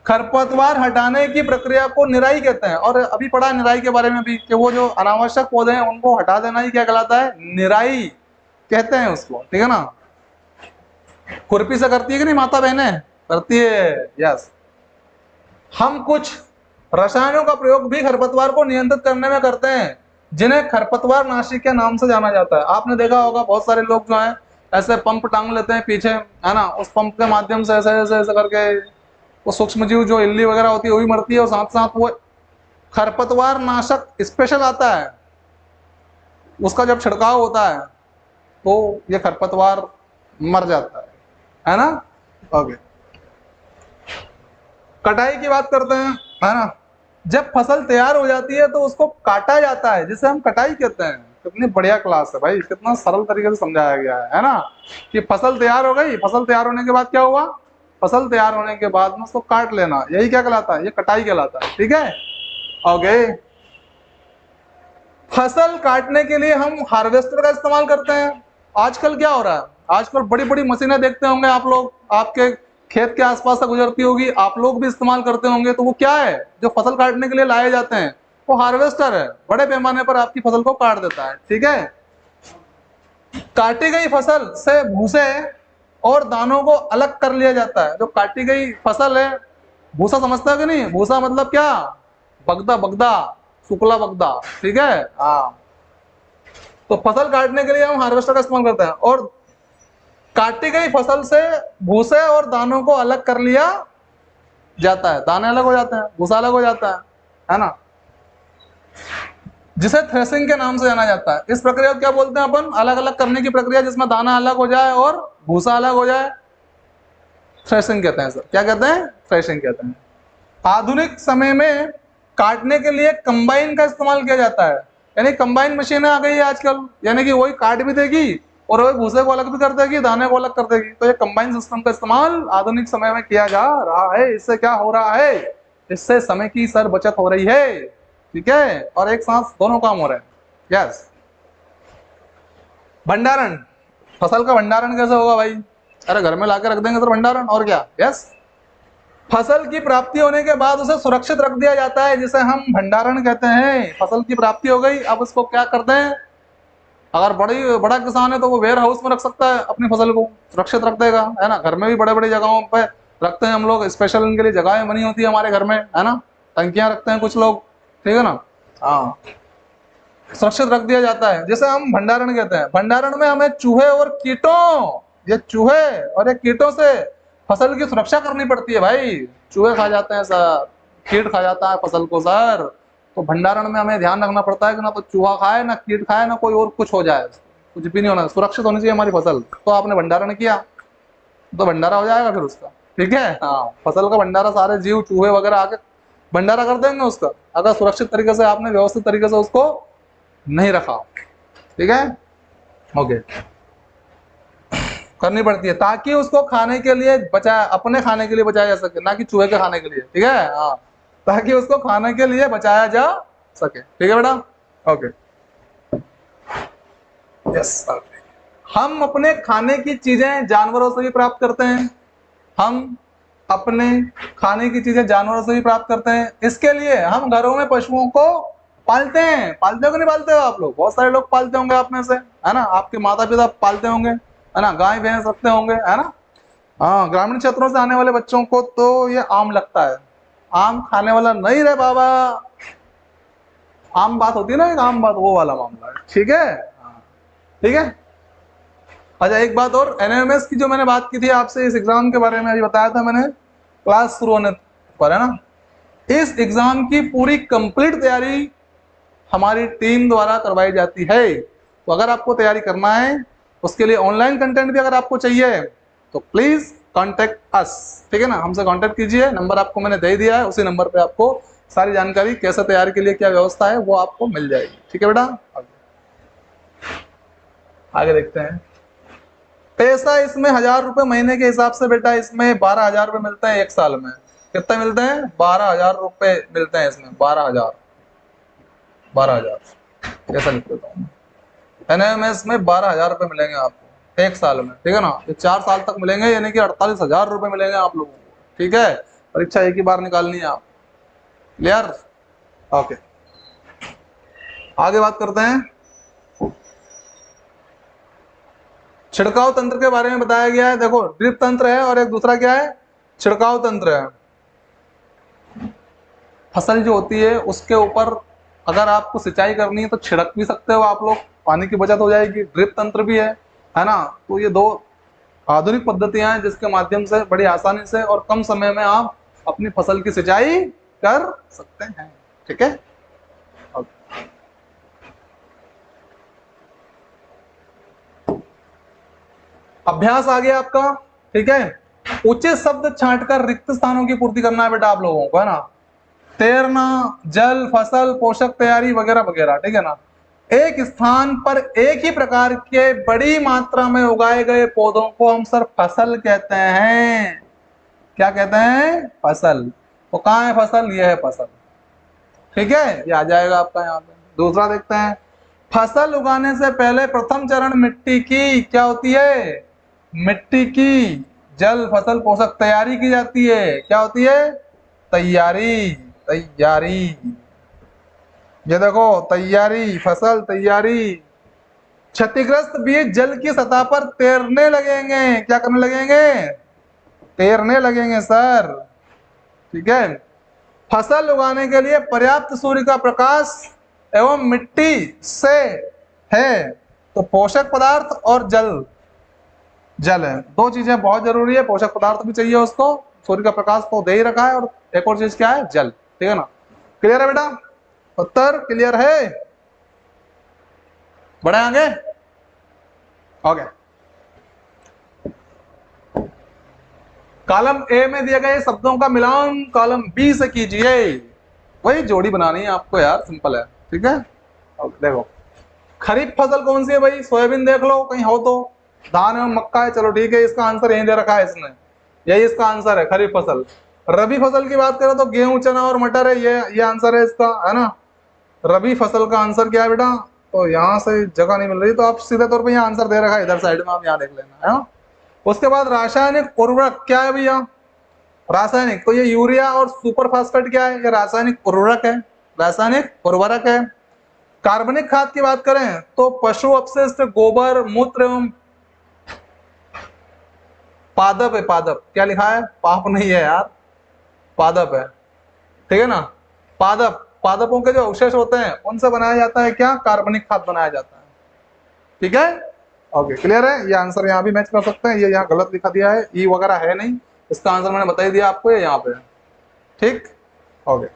खरपतवार हटाने की प्रक्रिया को निराई कहते हैं। और अभी पढ़ा निराई के बारे में भी, कि वो जो अनावश्यक पौधे हैं उनको हटा देना ही क्या कहलाता है? निराई कहते हैं उसको। ठीक है ना? खुरपी से करती है कि नहीं माता बहनें? करती है, यस। हम कुछ रसायनों का प्रयोग भी खरपतवार को नियंत्रित करने में करते हैं, जिन्हें खरपतवार नाशी के नाम से जाना जाता है। आपने देखा होगा बहुत सारे लोग जो हैं ऐसे पंप टांग लेते हैं पीछे, है ना, उस पंप के माध्यम से ऐसे ऐसे ऐसे करके वो सूक्ष्म जीव जो इल्ली वगैरह होती है वो भी मरती है, और साथ साथ वो खरपतवार नाशक स्पेशल आता है, उसका जब छिड़काव होता है तो ये खरपतवार मर जाता है ना? ओके, कटाई की बात करते हैं, है ना? जब फसल तैयार हो जाती है तो उसको काटा जाता है, जिसे हम कटाई कहते हैं। कितनी बढ़िया क्लास है भाई, कितना सरल तरीके से समझाया गया है ना? कि फसल तैयार हो गई, फसल तैयार होने के बाद क्या हुआ? फसल तैयार होने के बाद में उसको काट लेना, यही क्या कहलाता है? ये कटाई कहलाता है। ठीक है? ओके, फसल काटने के लिए हम हार्वेस्टर का इस्तेमाल करते हैं। आजकल क्या हो रहा है? आजकल बड़ी बड़ी मशीनें देखते होंगे आप लोग, आपके खेत के आसपास से गुजरती होगी, आप लोग भी इस्तेमाल करते होंगे। तो वो क्या है जो फसल काटने के लिए लाए जाते हैं? वो हार्वेस्टर है, बड़े पैमाने पर आपकी फसल को काट देता है। ठीक है? काटी गई फसल से भूसे और दानों को अलग कर लिया जाता है। जो काटी गई फसल है, भूसा समझता है कि नहीं? भूसा मतलब क्या? बगदा, बगदा, शुक्ला बगदा। ठीक है? हाँ, तो फसल काटने के लिए हम हार्वेस्टर का इस्तेमाल करते हैं, और काटी गई फसल से भूसे और दानों को अलग कर लिया जाता है। दाने अलग हो जाते हैं, भूसा अलग हो जाता है ना? जिसे थ्रेसिंग के नाम से जाना जाता है। इस प्रक्रिया को क्या बोलते हैं अपन? अलग अलग करने की प्रक्रिया, जिसमें दाना अलग हो जाए और भूसा अलग हो जाए, थ्रेसिंग कहते हैं सर। क्या कहते हैं? थ्रेसिंग कहते हैं। आधुनिक समय में काटने के लिए कंबाइन का इस्तेमाल किया जाता है। यानी कंबाइन मशीनें आ गई है आजकल, यानी कि वही काट भी देगी और वही भूसे को अलग भी कर देगी, दाने को अलग कर देगी। तो ये कंबाइन सिस्टम का इस्तेमाल आधुनिक समय में किया जा रहा है। इससे क्या हो रहा है? इससे समय की सर बचत हो रही है। ठीक है? और एक साथ दोनों काम हो रहे हैं। यस, भंडारण, फसल का भंडारण कैसे होगा भाई? अरे घर में लाके रख देंगे तो भंडारण, और क्या? यस। फसल की प्राप्ति होने के बाद उसे सुरक्षित रख दिया जाता है, जिसे हम भंडारण कहते हैं। फसल की प्राप्ति हो गई, अब उसको क्या करते हैं? अगर बड़ा किसान है तो वो वेयर हाउस में रख सकता है अपनी फसल को, सुरक्षित रख देगा, है ना। घर में भी बड़े बड़ी जगहों पे रखते हैं हम लोग, स्पेशल इनके लिए जगहें बनी होती है हमारे घर में, है ना। टंकियां रखते हैं कुछ लोग, ठीक है ना। हाँ, सुरक्षित रख दिया जाता है, जिसे हम भंडारण कहते हैं। भंडारण में हमें चूहे और कीटों, ये चूहे और ये कीटों से फसल की सुरक्षा करनी पड़ती है भाई। चूहे खा जाते हैं सर, कीट खा जाता है फसल को सर, तो भंडारण में हमें ध्यान रखना पड़ता है कि ना तो चूहा खाए, ना कीट खाए, ना कोई और कुछ हो जाए, कुछ भी नहीं होना, सुरक्षित होनी चाहिए हमारी फसल। तो आपने भंडारण किया तो भंडारा हो जाएगा फिर उसका, ठीक है। हाँ, फसल का भंडारा, सारे जीव चूहे वगैरह आके भंडारा कर देंगे उसका, अगर सुरक्षित तरीके से आपने व्यवस्थित तरीके से उसको नहीं रखा, ठीक है। ओके, करनी पड़ती है ताकि उसको खाने के लिए बचाया, अपने खाने के लिए बचाया जा सके, ना कि चूहे के खाने के लिए, ठीक है। हाँ, ताकि उसको खाने के लिए बचाया जा सके, ठीक है बेटा। Okay, yes. हम अपने खाने की चीजें जानवरों से भी प्राप्त करते हैं, हम अपने खाने की चीजें जानवरों से भी प्राप्त करते हैं। इसके लिए हम घरों में पशुओं को पालते हैं। पालते हो कि नहीं पालते हो आप लोग? बहुत सारे लोग पालते होंगे आप में से, है ना। आपके माता पिता पालते होंगे, है ना, गाय भैंस रखते होंगे, है ना। हाँ, ग्रामीण क्षेत्रों से आने वाले बच्चों को तो ये आम लगता है, आम खाने वाला नहीं रे बाबा, आम बात होती है ना, एक आम बात, वो वाला मामला है, ठीक है। हाँ, ठीक है। अच्छा, एक बात और, एनएमएस की जो मैंने बात की थी आपसे, इस एग्जाम के बारे में अभी बताया था मैंने क्लास शुरू होने पर, है ना। इस एग्जाम की पूरी कंप्लीट तैयारी हमारी टीम द्वारा करवाई जाती है। तो अगर आपको तैयारी करना है, उसके लिए ऑनलाइन कंटेंट भी अगर आपको चाहिए तो प्लीज कांटेक्ट अस, ठीक है ना। हमसे कांटेक्ट कीजिए, नंबर आपको मैंने दे दिया है, उसी नंबर पे आपको सारी जानकारी, कैसे तैयारी के लिए क्या व्यवस्था है, वो आपको मिल जाएगी, ठीक है बेटा। आगे देखते हैं। पैसा इसमें 1000 रुपए महीने के हिसाब से बेटा, इसमें 12,000 रुपए मिलते हैं एक साल में। कितने मिलते हैं? 12,000 रुपए मिलते हैं इसमें, 12,000, 12,000 ऐसा लिख देता हूँ। एनएमएस में 12,000 रुपए मिलेंगे आपको एक साल में, ठीक है ना। ये 4 साल तक मिलेंगे, यानी कि 48,000 रुपए मिलेंगे आप लोगों को, ठीक है। परीक्षा एक ही बार निकालनी है आप, क्लियर। ओके, आगे बात करते हैं। छिड़काव तंत्र के बारे में बताया गया है। देखो, ड्रिप तंत्र है और एक दूसरा क्या है? छिड़काव तंत्र है। फसल जो होती है उसके ऊपर अगर आपको सिंचाई करनी है तो छिड़क भी सकते हो आप लोग, पानी की बचत हो जाएगी। ड्रिप तंत्र भी है ना। तो ये दो आधुनिक पद्धतियां हैं जिसके माध्यम से बड़ी आसानी से और कम समय में आप अपनी फसल की सिंचाई कर सकते हैं, ठीक है। अभ्यास आ गया आपका, ठीक है। उचित शब्द छांटकर रिक्त स्थानों की पूर्ति करना है बेटा आप लोगों को, है ना। तैरना, जल, फसल, पोषक तैयारी वगैरह वगैरह, ठीक है ना। एक स्थान पर एक ही प्रकार के बड़ी मात्रा में उगाए गए पौधों को हम सर फसल कहते हैं। क्या कहते हैं? फसल। तो कहाँ है फसल? ये है फसल, ठीक है। ये आ जाएगा आपका यहाँ पे। दूसरा देखते हैं। फसल उगाने से पहले प्रथम चरण मिट्टी की क्या होती है? मिट्टी की जल, फसल, पोषक तैयारी की जाती है। क्या होती है? तैयारी, तैयारी। ये देखो, तैयारी, फसल तैयारी। क्षतिग्रस्त बीज जल की सतह पर तैरने लगेंगे। क्या करने लगेंगे? तैरने लगेंगे सर, ठीक है। फसल उगाने के लिए पर्याप्त सूर्य का प्रकाश एवं मिट्टी से है तो पोषक पदार्थ और जल, जल है, दो चीजें बहुत जरूरी है। पोषक पदार्थ भी चाहिए उसको, सूर्य का प्रकाश तो दे ही रखा है, और एक और चीज क्या है? जल, ठीक है ना। क्लियर है बेटा? उत्तर क्लियर है? बढ़े आगे? ओके। कॉलम ए में दिए गए शब्दों का मिलान कॉलम बी से कीजिए। वही जोड़ी बनानी है आपको यार, सिंपल है, ठीक है। देखो, खरीफ फसल कौन सी है भाई? सोयाबीन देख लो कहीं हो तो, धान एवं मक्का है, चलो ठीक है, इसका आंसर यही दे रखा है इसने, यही इसका आंसर है, खरीफ फसल। रबी फसल की बात करें तो गेहूं, चना और मटर है, ये आंसर है इसका, है ना। रबी फसल का आंसर क्या है बेटा? तो यहाँ से जगह नहीं मिल रही, तो आप सीधे तौर पे यहाँ आंसर दे रखा है इधर साइड में, आप यहाँ देख लेना है ना। उसके बाद रासायनिक उर्वरक क्या है भैया, रासायनिक, तो ये यूरिया और सुपर फास्फेट क्या है, ये रासायनिक उर्वरक है, रासायनिक उर्वरक है। कार्बनिक खाद की बात करें तो पशु अपशिष्ट, गोबर, मूत्र एवं पादप है, पादप क्या लिखा है, पाप नहीं है यार, पादप है, ठीक है ना। पादप, पादपों के जो अवशेष होते हैं उनसे बनाया जाता है क्या, कार्बनिक खाद बनाया जाता है, ठीक है। ओके, क्लियर है, ये आंसर यहाँ भी मैच कर सकते हैं, ये यहाँ गलत लिखा दिया है, ई वगैरह है नहीं, इसका आंसर मैंने बता ही दिया आपको, ये यहाँ पे, ठीक। ओके,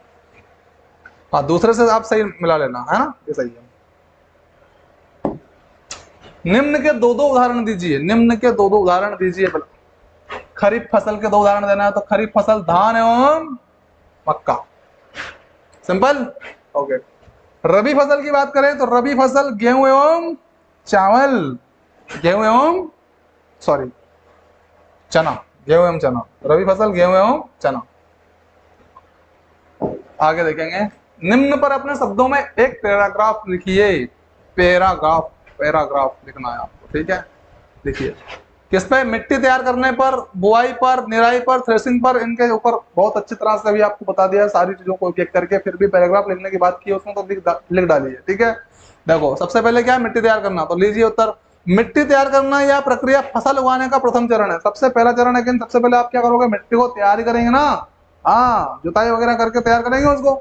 हाँ दूसरे से आप सही मिला लेना है ना, ये सही है। निम्न के दो दो उदाहरण दीजिए, निम्न के दो दो उदाहरण दीजिए। खरीफ फसल के दो उदाहरण देना है, तो खरीफ फसल धान एवं मक्का, सिंपल। ओके, रबी फसल की बात करें तो रबी फसल गेहूं एवं चावल, गेहूं एवं सॉरी चना, गेहूं एवं चना, रबी फसल गेहूं एवं चना। आगे देखेंगे, निम्न पर अपने शब्दों में एक पैराग्राफ लिखिए, पैराग्राफ, पैराग्राफ लिखना है आपको, ठीक है। लिखिए, किस पे, मिट्टी तैयार करने पर, बुआई पर, निराई पर, थ्रेसिंग पर, इनके ऊपर बहुत अच्छी तरह से अभी आपको बता दिया सारी चीजों को एक एक करके, फिर भी पैराग्राफ लिखने की बात की उसमें तो लिख डालिए, ठीक है। देखो सबसे पहले क्या है, मिट्टी तैयार करना, तो लीजिए उत्तर, मिट्टी तैयार करना या प्रक्रिया फसल उगाने का प्रथम चरण है, सबसे पहला चरण है, लेकिन सबसे पहले आप क्या करोगे, मिट्टी को तैयार करेंगे ना, हाँ जुताई वगैरह करके तैयार करेंगे उसको,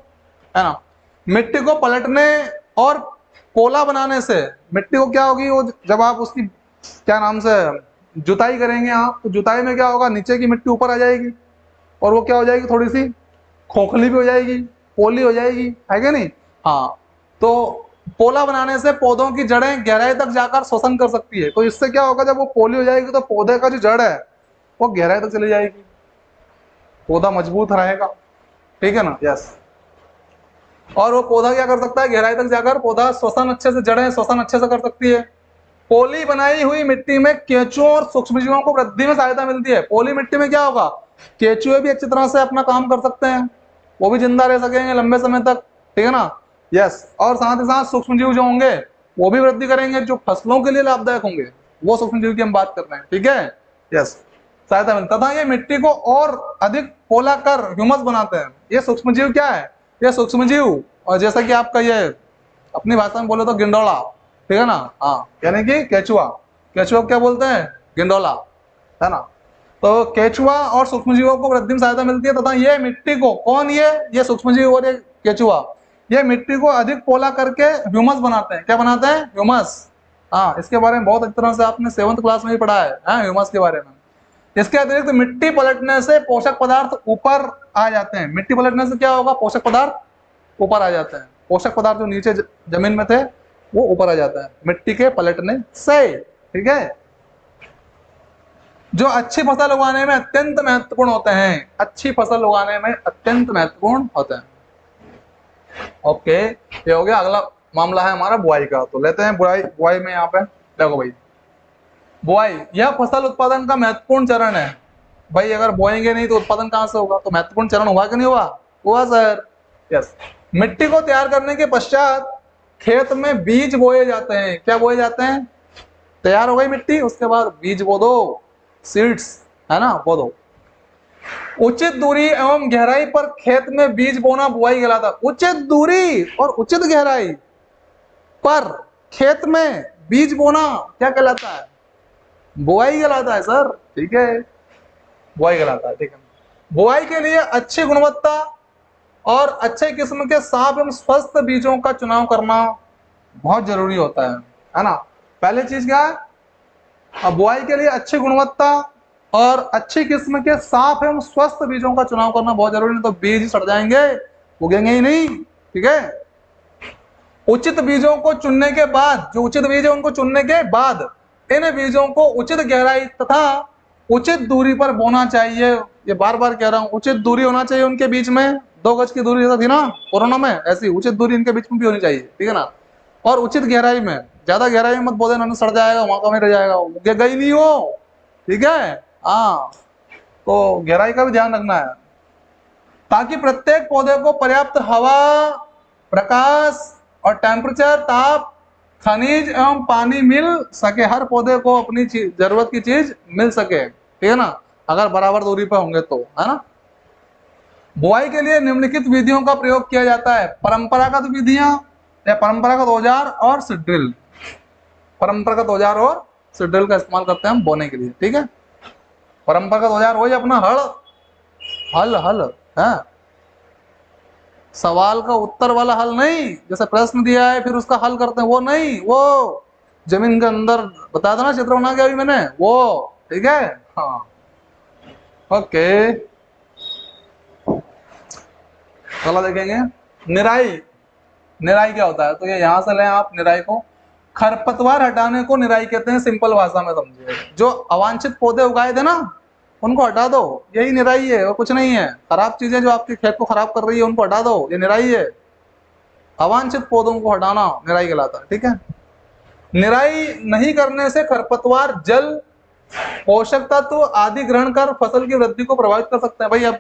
है ना। मिट्टी को पलटने और पोला बनाने से मिट्टी को क्या होगी, वो जब आप उसकी क्या नाम से जुताई करेंगे आप, तो जुताई में क्या होगा, नीचे की मिट्टी ऊपर आ जाएगी और वो क्या हो जाएगी, थोड़ी सी खोखली भी हो जाएगी, पोली हो जाएगी, है क्या नहीं। हाँ, तो पोला बनाने से पौधों की जड़ें गहराई तक जाकर शोषण कर सकती है, तो इससे क्या होगा, जब वो पोली हो जाएगी तो पौधे का जो जड़ है वो गहराई तक चली जाएगी, पौधा मजबूत रहेगा, ठीक है ना, यस। और वो पौधा क्या कर सकता है, गहराई तक जाकर पौधा शोषण अच्छे से, जड़ें शोषण अच्छे से कर सकती है। पोली बनाई हुई मिट्टी में केंचुओं और सूक्ष्मजीवों को वृद्धि में सहायता मिलती है। पोली मिट्टी में क्या होगा, केंचुए भी अच्छी तरह से अपना काम कर सकते हैं, वो भी जिंदा रह सकेंगे लंबे समय तक, ठीक है ना, यस। और साथ ही साथ सूक्ष्मजीव जो होंगे वो भी वृद्धि करेंगे, जो फसलों के लिए लाभदायक होंगे, वो सूक्ष्मजीव की हम बात कर रहे हैं, ठीक है, यस, सहायता मिलता था। ये मिट्टी को और अधिक पोला कर ह्यूमस बनाते हैं। ये सूक्ष्मजीव क्या है, ये सूक्ष्मजीव, और जैसा कि आपका ये अपनी भाषा में बोले तो गिंडोला, ठीक है ना, हाँ, यानी कि केचुआ, केचुआ क्या बोलते हैं, गिंडोला, है ना। तो केचुआ और सूक्ष्मजीवों को वृद्धि में सहायता मिलती है तथा ये मिट्टी को, कौन, ये सूक्ष्मजीव और ये केचुआ, ये मिट्टी को अधिक पोला करके ह्यूमस बनाते हैं। क्या बनाते हैं, ह्यूमस, हाँ, इसके बारे में बहुत अच्छी तरह से आपने 7th क्लास में ही पढ़ा है, ह्यूमस के बारे में। इसके अतिरिक्त मिट्टी पलटने से पोषक पदार्थ ऊपर आ जाते हैं। मिट्टी पलटने से क्या होगा, पोषक पदार्थ ऊपर आ जाते हैं, पोषक पदार्थ जो नीचे जमीन में थे वो ऊपर आ जाता है मिट्टी के पलटने से, ठीक है। जो अच्छी फसल उगाने में अत्यंत महत्वपूर्ण होते हैं, अच्छी फसल उगाने में अत्यंत महत्वपूर्ण होते हैं। ओके, ये हो गया। अगला मामला है हमारा बुआई का, तो लेते हैं बुआई। बुआई में यहाँ पे देखो भाई, बुआई यह फसल उत्पादन का महत्वपूर्ण चरण है। भाई अगर बोएंगे नहीं तो उत्पादन कहाँ से होगा, तो महत्वपूर्ण चरण हुआ कि नहीं हुआ, हुआ सर, यस। मिट्टी को तैयार करने के पश्चात खेत में बीज बोए जाते हैं। क्या बोए जाते हैं, तैयार हो गई मिट्टी, उसके बाद बीज बो दो, सीड्स, है ना, बो दो। उचित दूरी एवं गहराई पर खेत में बीज बोना बुआई कहलाता है। उचित दूरी और उचित गहराई पर खेत में बीज बोना क्या कहलाता है, बुआई कहलाता है सर, ठीक है, बुआई कहलाता है, ठीक है। बुआई के लिए अच्छी गुणवत्ता और अच्छे किस्म के साफ एवं स्वस्थ बीजों का चुनाव करना बहुत जरूरी होता है ना। पहले चीज क्या है, अब बुआई के लिए अच्छी गुणवत्ता और अच्छी किस्म के साफ एवं स्वस्थ बीजों का चुनाव करना बहुत जरूरी, नहीं तो बीज सड़ जाएंगे, उगेंगे ही नहीं, ठीक है। उचित बीजों को चुनने के बाद, जो उचित बीज है उनको चुनने के बाद इन बीजों को उचित गहराई तथा उचित दूरी पर बोना चाहिए। ये बार बार कह रहा हूं, उचित दूरी होना चाहिए उनके बीच में, 2 गज की दूरी जैसा थी ना कोरोना में, ऐसी उचित दूरी इनके बीच में भी होनी चाहिए, ठीक है ना। और उचित गहराई में, ज्यादा गहराई में मत बो देना, सड़ जाएगा, वहां का वहीं रह जाएगा, उगेगा ही नहीं हो, ठीक है, हाँ। तो गहराई का भी ध्यान रखना है ताकि प्रत्येक पौधे को पर्याप्त हवा, प्रकाश और टेम्परेचर, ताप खनिज एवं पानी मिल सके, हर पौधे को अपनी जरूरत की चीज मिल सके, ठीक है ना, अगर बराबर दूरी पर होंगे तो, है ना। बुआई के लिए निम्नलिखित विधियों का प्रयोग किया जाता है, परंपरागत विधियां या परंपरागत औजार और सीड्रिल। परंपरागत औजार और सीड्रिल का इस्तेमाल करते हैं हम बोने के लिए, ठीक है। परंपरागत औजार वही अपना हल हल है, सवाल का उत्तर वाला हल नहीं, जैसे प्रश्न दिया है फिर उसका हल करते हैं वो नहीं, वो जमीन के अंदर बताया था ना चित्र बना के अभी मैंने, वो, ठीक है। हाँ, ओके, चलो देखेंगे निराई। निराई क्या होता है, तो ये यहां से लें आप निराई को, खरपतवार हटाने को निराई कहते हैं, सिंपल भाषा में समझिए। जो अवांछित पौधे उगाए थे ना उनको हटा दो, यही निराई है और कुछ नहीं है। खराब चीजें जो आपके खेत को खराब कर रही है उनको हटा दो, ये निराई है। अवांछित पौधों को हटाना निराई कहलाता है, ठीक है। निराई नहीं करने से खरपतवार जल, पोषक तत्व आदि ग्रहण कर फसल की वृद्धि को प्रभावित कर सकते हैं। भाई अब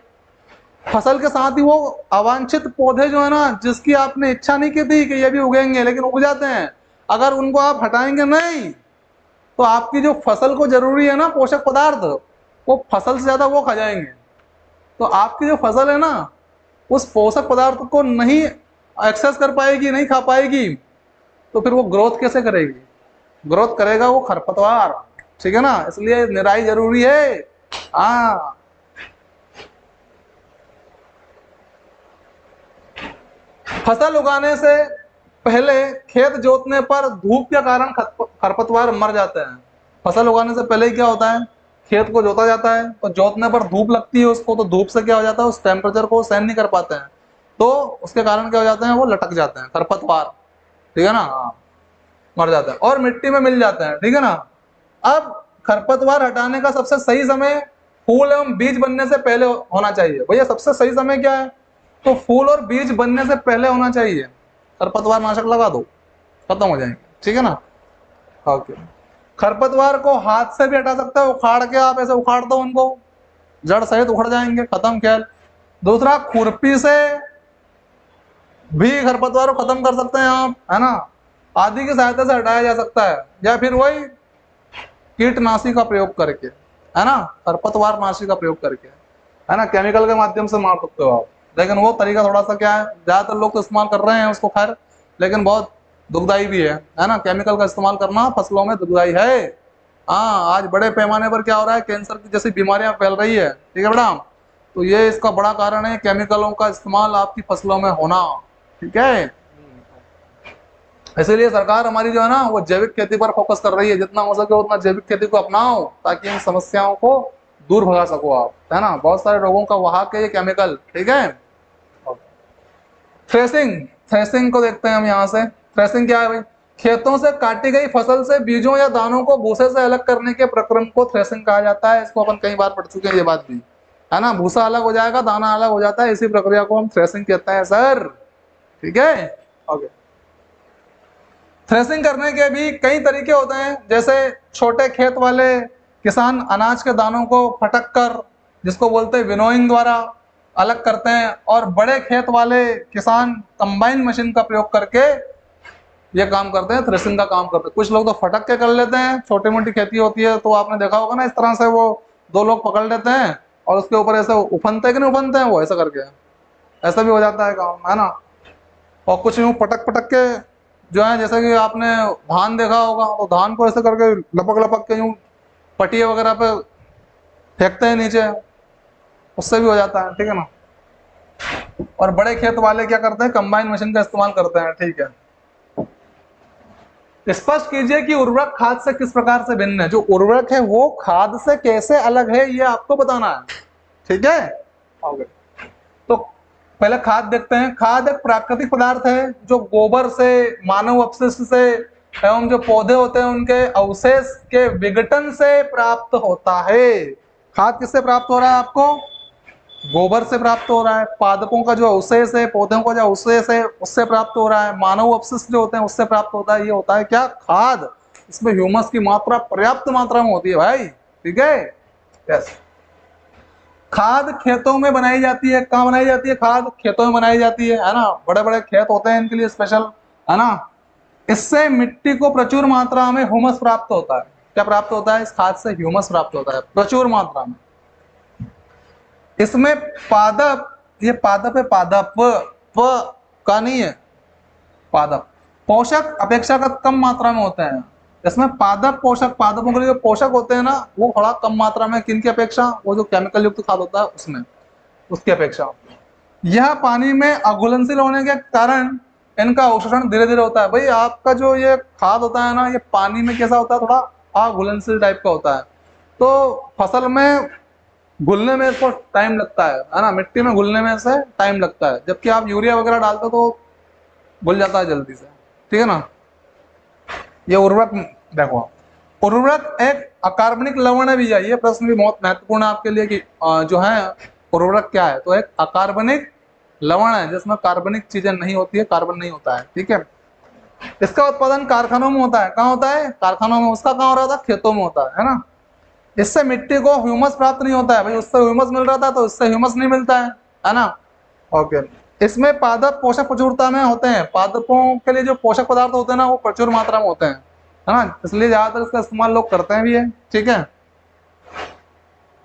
फसल के साथ ही वो अवांछित पौधे जो है ना, जिसकी आपने इच्छा नहीं की थी कि ये भी उगेंगे लेकिन उग जाते हैं, अगर उनको आप हटाएंगे नहीं तो आपकी जो फसल को जरूरी है ना पोषक पदार्थ, वो फसल से ज्यादा वो खा जाएंगे। तो आपकी जो फसल है ना उस पोषक पदार्थ को नहीं एक्सेस कर पाएगी, नहीं खा पाएगी, तो फिर वो ग्रोथ कैसे करेगी? ग्रोथ करेगा वो खरपतवार, ठीक है ना, इसलिए निराई जरूरी है। हाँ, फसल उगाने से पहले खेत जोतने पर धूप के कारण खरपतवार मर जाते हैं। फसल उगाने से पहले ही क्या होता है, खेत को जोता जाता है, तो जोतने पर धूप लगती है उसको, तो धूप से क्या हो जाता है, उस टेम्परेचर को सहन नहीं कर पाते हैं, तो उसके कारण क्या हो जाते हैं, वो लटक जाते हैं खरपतवार, ठीक है ना, मर जाते हैं और मिट्टी में मिल जाते हैं, ठीक है ना। अब खरपतवार हटाने का सबसे सही समय फूल एवं बीज बनने से पहले होना चाहिए। भैया सबसे सही समय क्या है, तो फूल और बीज बनने से पहले होना चाहिए। खरपतवार नाशक लगा दो, खत्म हो जाएंगे, ठीक है ना। ओके, खरपतवार को हाथ से भी हटा सकते हो, उखाड़ के आप ऐसे उखाड़ दो उनको, जड़ सहित उखड़ जाएंगे, खत्म ख्याल। दूसरा, खुरपी से भी खरपतवार को खत्म कर सकते हैं आप, है ना, आदि की सहायता से हटाया जा सकता है, या फिर वही कीटनाशी का प्रयोग करके, है ना, खरपतवार नाशी का प्रयोग करके, है ना, केमिकल के माध्यम से मार सकते हो आप, लेकिन वो तरीका थोड़ा सा क्या है, ज्यादातर लोग तो इस्तेमाल कर रहे हैं उसको खैर, लेकिन बहुत दुखदाई भी है ना, केमिकल का इस्तेमाल करना फसलों में दुखदाई है। हाँ, आज बड़े पैमाने पर क्या हो रहा है, कैंसर की जैसी बीमारियां फैल रही है, ठीक है मैडम, तो ये इसका बड़ा कारण है केमिकलों का इस्तेमाल आपकी फसलों में होना, ठीक है। इसीलिए सरकार हमारी जो है ना वो जैविक खेती पर फोकस कर रही है, जितना हो सके उतना जैविक खेती को अपनाओ ताकि इन समस्याओं को दूर भगा सको आप, है ना, बहुत सारे रोगों का वाहक है ये केमिकल, ठीक है। थ्रेसिंग, थ्रेसिंग को देखते हैं हम यहाँ से। थ्रेसिंग क्या है भाई, खेतों से काटी गई फसल से बीजों या दानों को भूसे से अलग करने के प्रक्रम को थ्रेसिंग कहा जाता है। इसको अपन कई बार पढ़ चुके हैं ये बात भी, है ना, भूसा अलग हो जाएगा, दाना अलग हो जाता है, इसी प्रक्रिया को हम थ्रेसिंग कहते हैं सर, ठीक है। ओके, थ्रेसिंग करने के भी कई तरीके होते हैं, जैसे छोटे खेत वाले किसान अनाज के दानों को फटक कर, जिसको बोलते हैं विनोइंग द्वारा अलग करते हैं, और बड़े खेत वाले किसान कंबाइन मशीन का प्रयोग करके ये काम करते हैं, थ्रेसिंग का काम करते हैं। कुछ लोग तो फटक के कर लेते हैं, छोटी मोटी खेती होती है तो आपने देखा होगा ना, इस तरह से वो दो लोग पकड़ लेते हैं और उसके ऊपर ऐसे उफनते कि नहीं उफनते हैं, वो ऐसा करके ऐसा भी हो जाता है काम, है ना। और कुछ यूँ पटक पटक के जो है, जैसे कि आपने धान देखा होगा तो धान को ऐसे करके लपक लपक के यूँ पटिया वगैरह पे फेंकते हैं नीचे, उससे भी हो जाता है, ठीक है ना। और बड़े खेत वाले क्या करते हैं, कंबाइन मशीन का इस्तेमाल करते हैं, ठीक है। स्पष्ट कीजिए कि उर्वरक खाद से किस प्रकार से भिन्न है। जो उर्वरक है वो खाद से कैसे अलग है ये आपको बताना है, ठीक है। तो पहले खाद देखते हैं। खाद एक प्राकृतिक पदार्थ है जो गोबर से, मानव अपशिष्ट से एवं जो पौधे होते हैं उनके अवशेष के विघटन से प्राप्त होता है। खाद किससे प्राप्त हो रहा है आपको, गोबर से प्राप्त हो रहा है, पादपों का जो अवशेष है, पौधों का जो अवशेष है उससे प्राप्त हो रहा है, मानव अपशिष्ट जो होते हैं उससे प्राप्त होता है। ये होता है क्या, खाद। इसमें ह्यूमस की मात्रा पर्याप्त मात्रा में होती है भाई, ठीक है। यस, खाद खेतों में बनाई जाती है। कहाँ बनाई जाती है खाद, खेतों में बनाई जाती है ना, बड़े बड़े खेत होते हैं इनके लिए स्पेशल, है ना। इससे मिट्टी को प्रचुर मात्रा में ह्यूमस प्राप्त होता है। क्या प्राप्त होता है? इस खाद से ह्यूमस प्राप्त होता है प्रचुर मात्रा में। इसमें पादप, ये पादप है, पादप प का नहीं है, पादप पोषक अपेक्षाकृत कम मात्रा में होते हैं। इसमें पादप पोषक, पादपों के लिए जो पोषक होते हैं ना, वो थोड़ा कम मात्रा में, किनकी अपेक्षा? वो जो केमिकल युक्त खाद होता है उसमें, उसकी अपेक्षा। यह पानी में अघुलनशील होने के कारण इनका अवशोषण धीरे धीरे होता है। भाई आपका जो ये खाद होता है ना, ये पानी में कैसा होता है? थोड़ा अघुलनशील टाइप का होता है, तो फसल में घुलने में इसको टाइम लगता है ना, मिट्टी में घुलने में से टाइम लगता है। जबकि आप यूरिया वगैरह डालते हो तो घुल जाता है जल्दी से, ठीक है ना। ये उर्वरक देखो, उर्वरक एक अकार्बनिक लवण है भैया। ये प्रश्न भी बहुत महत्वपूर्ण है आपके लिए कि जो है उर्वरक क्या है? तो एक अकार्बनिक लवण है जिसमें कार्बनिक चीजें नहीं होती है, कार्बन नहीं होता है, ठीक है। इसका उत्पादन कारखानों में होता है। कहाँ होता है? कारखानों में। उसका कहाँ हो रहा था? खेतों में होता है ना। इससे मिट्टी को ह्यूमस प्राप्त नहीं होता है। भाई उससे ह्यूमस मिल रहा था तो इससे ह्यूमस नहीं मिलता है ना। ओके। इसमें पादप पोषक प्रचुरता में होते हैं। पादपों के लिए जो पोषक पदार्थ होते हैं ना, वो प्रचुर मात्रा में होते हैं, है ना। इसलिए ज्यादातर इसका इस्तेमाल लोग करते हैं भी है, ठीक है।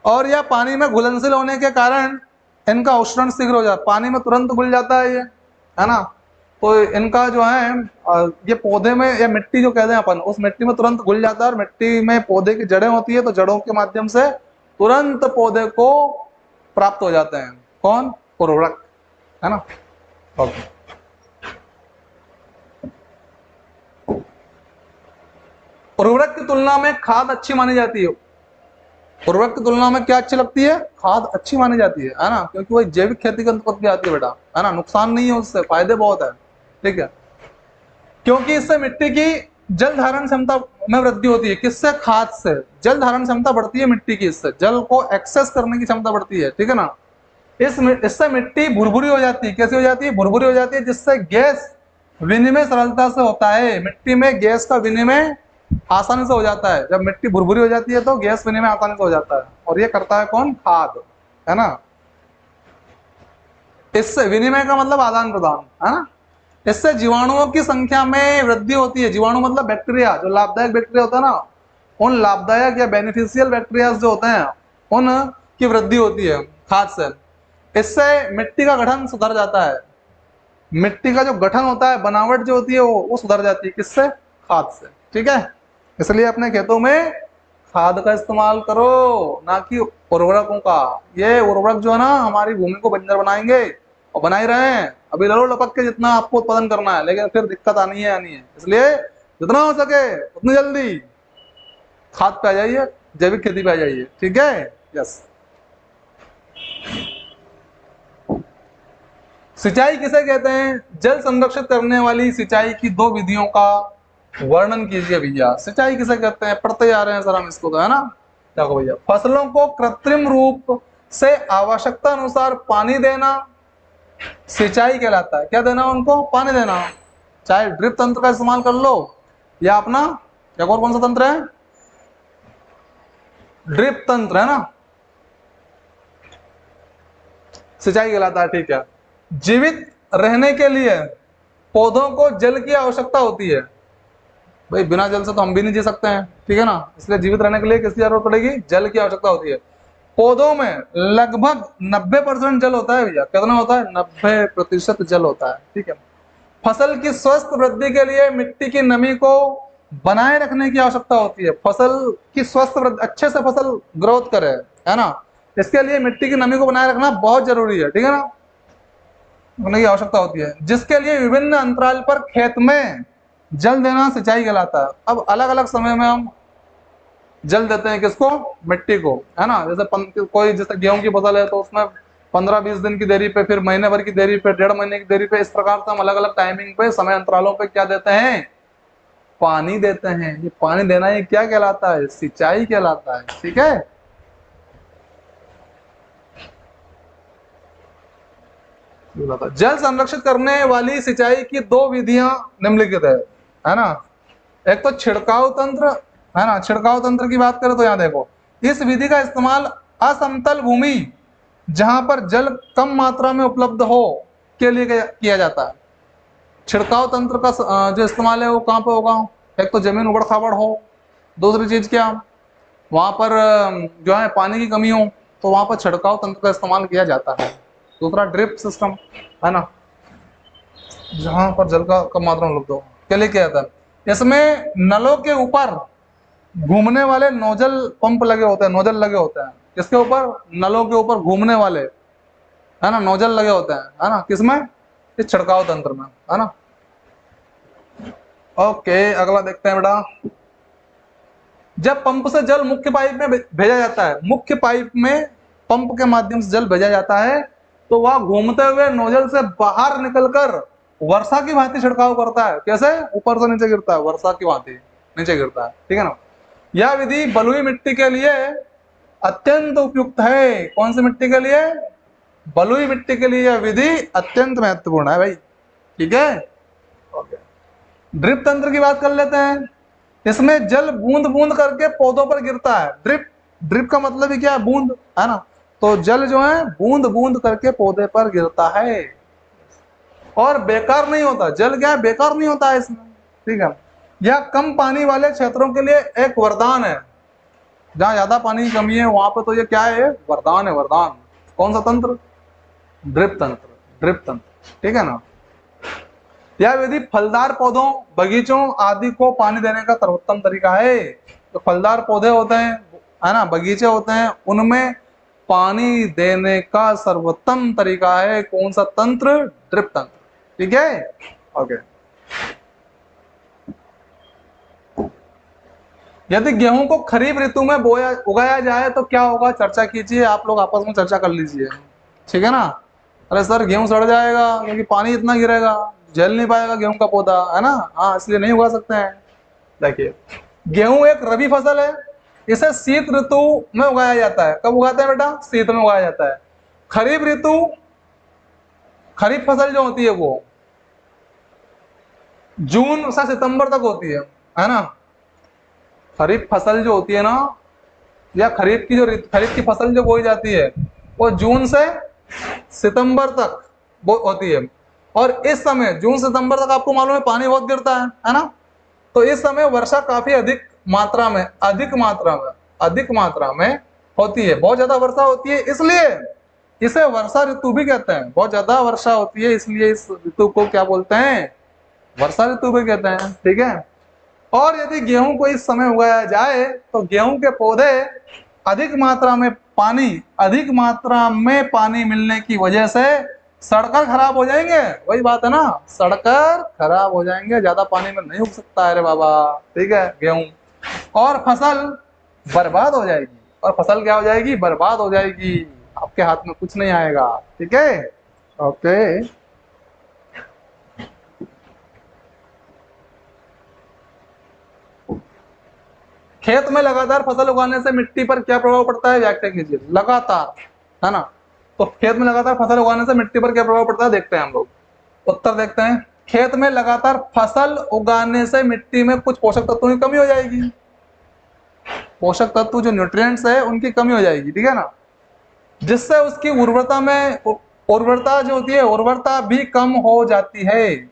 और यह पानी में घुलनशील होने के कारण इनका अवशोषण शीघ्र हो जाता है। पानी में तुरंत घुल जाता है ये, है ना। तो इनका जो है ये पौधे में, या मिट्टी जो कहते हैं अपन, उस मिट्टी में तुरंत घुल जाता है। और मिट्टी में पौधे की जड़ें होती है, तो जड़ों के माध्यम से तुरंत पौधे को प्राप्त हो जाते हैं। कौन? उर्वरक, है ना। ओके। उर्वरक की तुलना में खाद अच्छी मानी जाती है। उर्वरक की तुलना में क्या अच्छी लगती है? खाद अच्छी मानी जाती है ना, क्योंकि वही जैविक खेती के अंतर्गत भी आती है बेटा, है ना। नुकसान नहीं है उससे, फायदे बहुत है, ठीक है। क्योंकि इससे मिट्टी की जल धारण क्षमता में वृद्धि होती है। किससे? खाद से जल धारण क्षमता बढ़ती है मिट्टी की, इससे जल को एक्सेस करने की क्षमता बढ़ती है, ठीक है ना। इससे मिट्टी भुरभुरी हो जाती है। कैसी हो जाती है? भुरभुरी हो जाती है, जिससे गैस विनिमय सरलता से होता है। मिट्टी में गैस का विनिमय आसानी से हो जाता है। जब मिट्टी भुरभुरी हो जाती है तो गैस विनिमय आसानी से हो जाता है, और ये करता है कौन? खाद, है ना। इससे विनिमय का मतलब आदान प्रदान, है ना। इससे जीवाणुओं की संख्या में वृद्धि होती है। जीवाणु मतलब बैक्टीरिया, जो लाभदायक बैक्टीरिया होता है ना, उन लाभदायक या बेनिफिशियल बैक्टीरिया जो होते हैं, उन की वृद्धि होती है खाद से। इससे मिट्टी का गठन सुधर जाता है। मिट्टी का जो गठन होता है, बनावट जो होती है, वो सुधर जाती है। किससे? खाद से, ठीक है। इसलिए अपने खेतों में खाद का इस्तेमाल करो, ना कि उर्वरकों का। ये उर्वरक जो है ना, हमारी भूमि को बंजर बनाएंगे, और बना ही रहे हैं। अभी लड़ो लपक के जितना आपको उत्पादन करना है, लेकिन फिर दिक्कत आनी है। इसलिए जितना हो सके उतनी जल्दी खाद पे आ जाइए, जैविक खेती पे आ जाइए, ठीक है। यस। सिंचाई किसे कहते हैं? जल संरक्षित करने वाली सिंचाई की दो विधियों का वर्णन कीजिए भैया। सिंचाई किसे कहते हैं? पढ़ते जा रहे हैं सर हम इसको, तो है ना। देखो भैया, फसलों को कृत्रिम रूप से आवश्यकता अनुसार पानी देना सिंचाई कहलाता है। क्या देना? उनको पानी देना। चाहे ड्रिप तंत्र का इस्तेमाल कर लो, या अपना एक और कौन सा तंत्र है? ड्रिप तंत्र, है ना, सिंचाई कहलाता है, ठीक है। जीवित रहने के लिए पौधों को जल की आवश्यकता होती है। भाई बिना जल से तो हम भी नहीं जी सकते हैं, ठीक है ना। इसलिए जीवित रहने के लिए किसकी जरूरत पड़ेगी? जल की आवश्यकता होती है। पौधों में लगभग 90% जल होता है भैया। कितना होता है? 90% जल होता है, ठीक है। फसल की स्वस्थ वृद्धि के लिए मिट्टी की नमी को बनाए रखने की आवश्यकता होती है। फसल की स्वस्थ वृद्धि, अच्छे से फसल ग्रोथ करे, है ना, इसके लिए मिट्टी की नमी को बनाए रखना बहुत जरूरी है, ठीक है ना। रखने की आवश्यकता होती है, जिसके लिए विभिन्न अंतराल पर खेत में जल देना सिंचाई कहलाता है। अब अलग अलग समय में हम जल देते हैं, किसको? मिट्टी को, है ना। जैसे कोई जैसे गेहूं की फसल है तो उसमें 15-20 दिन की देरी पे, फिर महीने भर की देरी पे, 1.5 महीने की देरी पे, इस प्रकार से हम अलग अलग टाइमिंग पे, समय अंतरालों पे क्या देते हैं? पानी देते हैं। ये पानी देना ये क्या कहलाता है? सिंचाई कहलाता है, ठीक है। जल संरक्षित करने वाली सिंचाई की दो विधियां निम्नलिखित है ना। एक तो छिड़काव तंत्र, है ना। छिड़काव तंत्र की बात करें तो यहां देखो, इस विधि का इस्तेमाल असमतल भूमि जहां पर जल कम मात्रा में उपलब्ध हो के लिए किया जाता है। छिड़काव तंत्र का जो इस्तेमाल है वो कहाँ पे होगा? एक तो जमीन उबड़ खाबड़ हो, दूसरी चीज क्या, वहां पर जो है पानी की कमी हो, तो वहां पर छिड़काव तंत्र का इस्तेमाल किया जाता है। दूसरा ड्रिप सिस्टम है ना, जहां पर जल का कम मात्रा में उपलब्ध हो, के लिए किया जाता है। इसमें नलों के ऊपर घूमने वाले नोजल पंप लगे होते हैं, नोजल लगे होते हैं। किसके ऊपर? नलों के ऊपर घूमने वाले, है ना, नोजल लगे होते हैं, है ना, किसमें? इस छिड़काव तंत्र में, है ना। ओके, अगला देखते हैं बेटा। जब पंप से जल मुख्य पाइप में भेजा जाता है, मुख्य पाइप में पंप के माध्यम से जल भेजा जाता है, तो वह घूमते हुए नोजल से बाहर निकलकर वर्षा की भांति छिड़काव करता है। कैसे? ऊपर से नीचे गिरता है, वर्षा की भांति नीचे गिरता है, ठीक है ना। यह विधि बलुई मिट्टी के लिए अत्यंत उपयुक्त है। कौन सी मिट्टी के लिए? बलुई मिट्टी के लिए यह विधि अत्यंत महत्वपूर्ण है भाई, ठीक है। ओके, ड्रिप तंत्र की बात कर लेते हैं। इसमें जल बूंद बूंद करके पौधों पर गिरता है। ड्रिप, ड्रिप का मतलब ही क्या है? बूंद, है ना। तो जल जो है बूंद बूंद करके पौधे पर गिरता है और बेकार नहीं होता। जल क्या है? बेकार नहीं होता है इसमें, ठीक है। यह कम पानी वाले क्षेत्रों के लिए एक वरदान है। जहां ज्यादा पानी की कमी है वहां पर तो ये क्या है? वरदान है, वरदान। कौन सा तंत्र? ड्रिप तंत्र, ड्रिप तंत्र, ठीक है ना। यह विधि फलदार पौधों, बगीचों आदि को पानी देने का सर्वोत्तम तरीका है। तो फलदार पौधे होते हैं, है ना, बगीचे होते हैं, उनमें पानी देने का सर्वोत्तम तरीका है कौन सा तंत्र? ड्रिप तंत्र, ठीक है। ओके, यदि गेहूं को खरीफ ऋतु में बोया उगाया जाए तो क्या होगा? चर्चा कीजिए, आप लोग आपस में चर्चा कर लीजिए, ठीक है ना। अरे सर गेहूं सड़ जाएगा क्योंकि पानी इतना गिरेगा, झेल नहीं पाएगा गेहूं का पौधा, है ना। हाँ, इसलिए नहीं उगा सकते हैं। देखिए, गेहूं एक रबी फसल है, इसे शीत ऋतु में उगाया जाता है। कब उगाते हैं बेटा? शीत में उगाया जाता है। खरीफ ऋतु, खरीफ फसल जो होती है वो जून से सितंबर तक होती है ना। खरीफ फसल जो होती है ना, या खरीफ की जो खरीफ की फसल जो बोई जाती है वो जून से सितंबर तक वो होती है। और इस समय जून सितंबर तक आपको मालूम है पानी बहुत गिरता है ना। तो इस समय वर्षा काफी अधिक मात्रा में होती है। बहुत ज्यादा वर्षा होती है, इसलिए इसे वर्षा ऋतु भी कहते हैं। बहुत ज्यादा वर्षा होती है इसलिए इस ऋतु को क्या बोलते हैं? वर्षा ऋतु भी कहते हैं, ठीक है। और यदि गेहूं को इस समय उगाया जाए तो गेहूं के पौधे अधिक मात्रा में पानी मिलने की वजह से सड़कर खराब हो जाएंगे। वही बात है ना, सड़कर खराब हो जाएंगे, ज्यादा पानी में नहीं उग सकता है रे बाबा, ठीक है, गेहूं। और फसल बर्बाद हो जाएगी। और फसल क्या हो जाएगी? बर्बाद हो जाएगी, आपके हाथ में कुछ नहीं आएगा, ठीक है। ओके, खेत में लगातार फसल उगाने से मिट्टी पर क्या प्रभाव पड़ता है? व्याख्या कीजिए। लगातार, है ना। तो खेत में लगातार फसल उगाने से मिट्टी पर क्या प्रभाव पड़ता है? देखते हैं हम लोग, उत्तर देखते हैं। खेत में लगातार फसल उगाने से मिट्टी में कुछ पोषक तत्वों की कमी हो जाएगी। पोषक तत्व जो न्यूट्रिएंट्स है उनकी कमी हो जाएगी, ठीक है ना। जिससे उसकी उर्वरता जो होती है, उर्वरता भी कम हो जाती है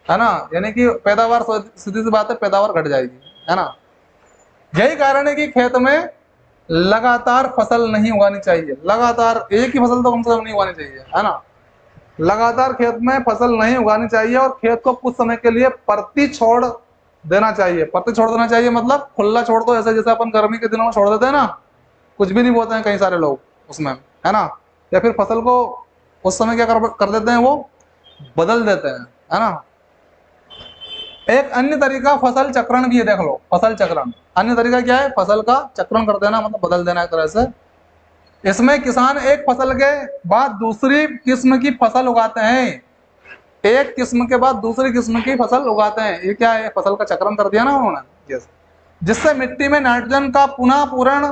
ना। यानी कि पैदावार, सीधी सी बात है, पैदावार घट जाएगी, है ना। यही कारण है कि खेत में लगातार फसल नहीं उगानी चाहिए। लगातार एक ही फसल तो कम से कम नहीं उगानी चाहिए, है ना। लगातार खेत में फसल नहीं उगानी चाहिए और खेत को कुछ समय के लिए परती छोड़ देना चाहिए। परती छोड़ देना चाहिए मतलब खुला छोड़ दो, ऐसे जैसे अपन गर्मी के दिनों में छोड़ देते हैं ना, कुछ भी नहीं बोते हैं कई सारे लोग उसमें, है ना। या फिर फसल को उस समय क्या कर देते हैं, वो बदल देते हैं, है ना। एक अन्य तरीका फसल चक्रण भी है, देख लो, फसल चक्रण। अन्य तरीका क्या है? फसल का चक्रण कर देना, मतलब बदल देना एक तरह से। इसमें किसान एक फसल के बाद दूसरी किस्म की फसल उगाते हैं। एक किस्म के बाद दूसरी किस्म की फसल उगाते हैं, ये क्या है? फसल का चक्रण कर दिया ना उन्होंने। यस, जिससे मिट्टी में नाइट्रोजन का पुनः पूरण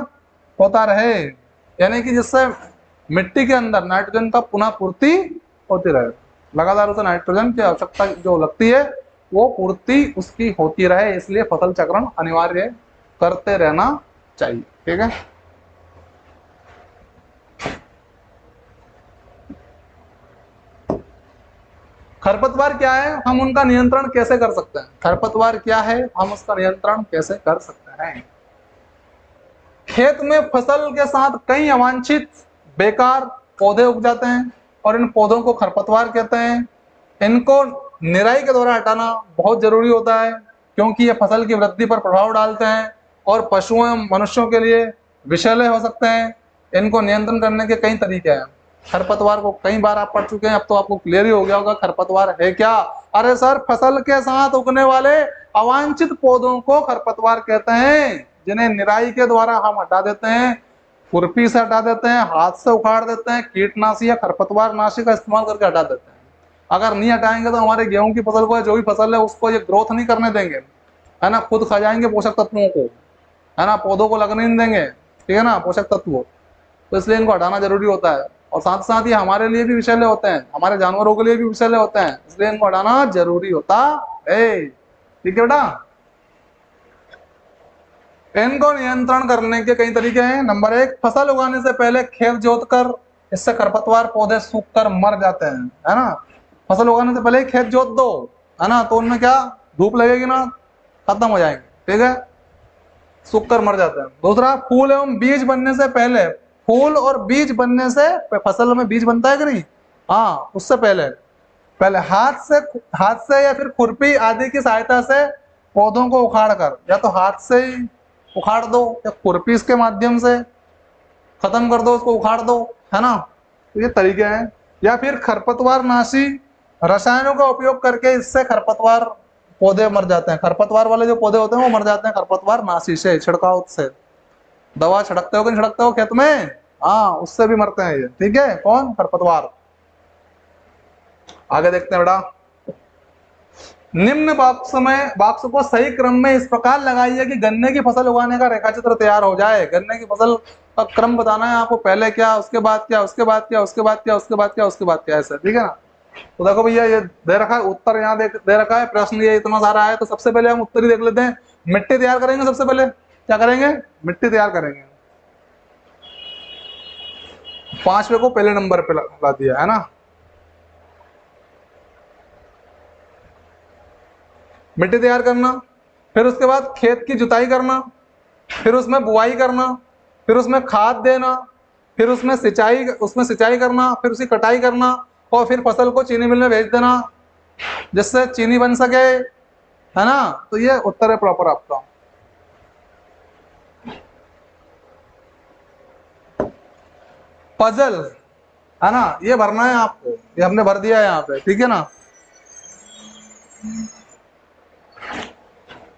होता रहे। यानी कि जिससे मिट्टी के अंदर नाइट्रोजन का पुनः पूर्ति होती रहे। लगातार उसे नाइट्रोजन की आवश्यकता जो लगती है वो पूर्ति उसकी होती रहे, इसलिए फसल चक्रण अनिवार्य करते रहना चाहिए, ठीक है। खरपतवार क्या है, हम उनका नियंत्रण कैसे कर सकते हैं? खरपतवार क्या है, हम उसका नियंत्रण कैसे कर सकते हैं? खेत में फसल के साथ कई अवांछित बेकार पौधे उग जाते हैं और इन पौधों को खरपतवार कहते हैं। इनको निराई के द्वारा हटाना बहुत जरूरी होता है, क्योंकि ये फसल की वृद्धि पर प्रभाव डालते हैं और पशुओं एवं मनुष्यों के लिए विषैले हो सकते हैं। इनको नियंत्रण करने के कई तरीके हैं। खरपतवार को कई बार आप पढ़ चुके हैं, अब तो आपको क्लियर ही हो गया होगा खरपतवार है क्या। अरे सर, फसल के साथ उगने वाले अवांछित पौधों को खरपतवार कहते हैं, जिन्हें निराई के द्वारा हम हटा देते हैं, खुरपी से हटा देते हैं, हाथ से उखाड़ देते हैं, कीटनाशी या खरपतवार नाशी का इस्तेमाल करके हटा देते हैं। अगर नहीं हटाएंगे तो हमारे गेहूं की फसल को, जो भी फसल है उसको ये ग्रोथ नहीं करने देंगे, है ना, खुद खा जाएंगे पोषक तत्वों को, है ना, पौधों को लगने नहीं देंगे, ठीक है ना, पोषक तत्व। तो इसलिए इनको हटाना जरूरी होता है। और साथ साथ ये हमारे लिए भी विषैले होते हैं, हमारे जानवरों के लिए भी विषैले होते हैं, इसलिए इनको हटाना जरूरी होता है। ठीक है बेटा। इनको नियंत्रण करने के कई तरीके हैं। नंबर 1, फसल उगाने से पहले खेत जोतकर, इससे खरपतवार पौधे सूखकर मर जाते हैं, है ना। फसल उगाने से पहले ही खेत जोत दो, है ना, तो उनमें क्या धूप लगेगी ना, खत्म हो जाएंगे, ठीक है, सूखकर मर जाते हैं। दूसरा, फूल एवं बीज बनने से पहले, फूल और बीज बनने से, फसल में बीज बनता है कि नहीं, हाँ, उससे पहले हाथ से या फिर खुरपी आदि की सहायता से पौधों को उखाड़ कर, या तो हाथ से ही उखाड़ दो या खुरपी के माध्यम से खत्म कर दो, उसको उखाड़ दो, है ना। तो ये तरीके हैं। या फिर खरपतवार नाशी रसायनों का उपयोग करके, इससे खरपतवार पौधे मर जाते हैं। खरपतवार वाले जो पौधे होते हैं वो मर जाते हैं खरपतवार नाशी से, छिड़काव से। दवा छिड़कते हो कि नहीं छिड़कते हो खेत में, हाँ, उससे भी मरते हैं ये, ठीक है, कौन, खरपतवार। आगे देखते हैं बेटा। निम्न बॉक्स को सही क्रम में इस प्रकार लगाइए कि गन्ने की फसल उगाने का रेखाचित्र तैयार हो जाए। गन्ने की फसल का क्रम बताना है आपको, पहले क्या, उसके बाद क्या, उसके बाद क्या, उसके बाद क्या, उसके बाद क्या, उसके बाद क्या, ऐसा, ठीक है ना। तो देखो भैया, ये दे रखा है उत्तर, यहाँ दे रखा है, प्रश्न ये इतना सारा है, तो सबसे पहले हम उत्तर ही देख लेते हैं। मिट्टी तैयार करेंगे, सबसे पहले क्या करेंगे, मिट्टी तैयार करेंगे। 5वें को पहले नंबर पे ला दिया है ना। मिट्टी तैयार करना, फिर उसके बाद खेत की जुताई करना, फिर उसमें बुआई करना, फिर उसमें खाद देना, फिर उसमें सिंचाई करना, फिर उसकी कटाई करना, और फिर फसल को चीनी मिल में भेज देना जिससे चीनी बन सके, है ना। तो ये उत्तर है प्रॉपर आपका। पजल, है ना, ये भरना है आपको, ये हमने भर दिया है यहाँ पे, ठीक है ना।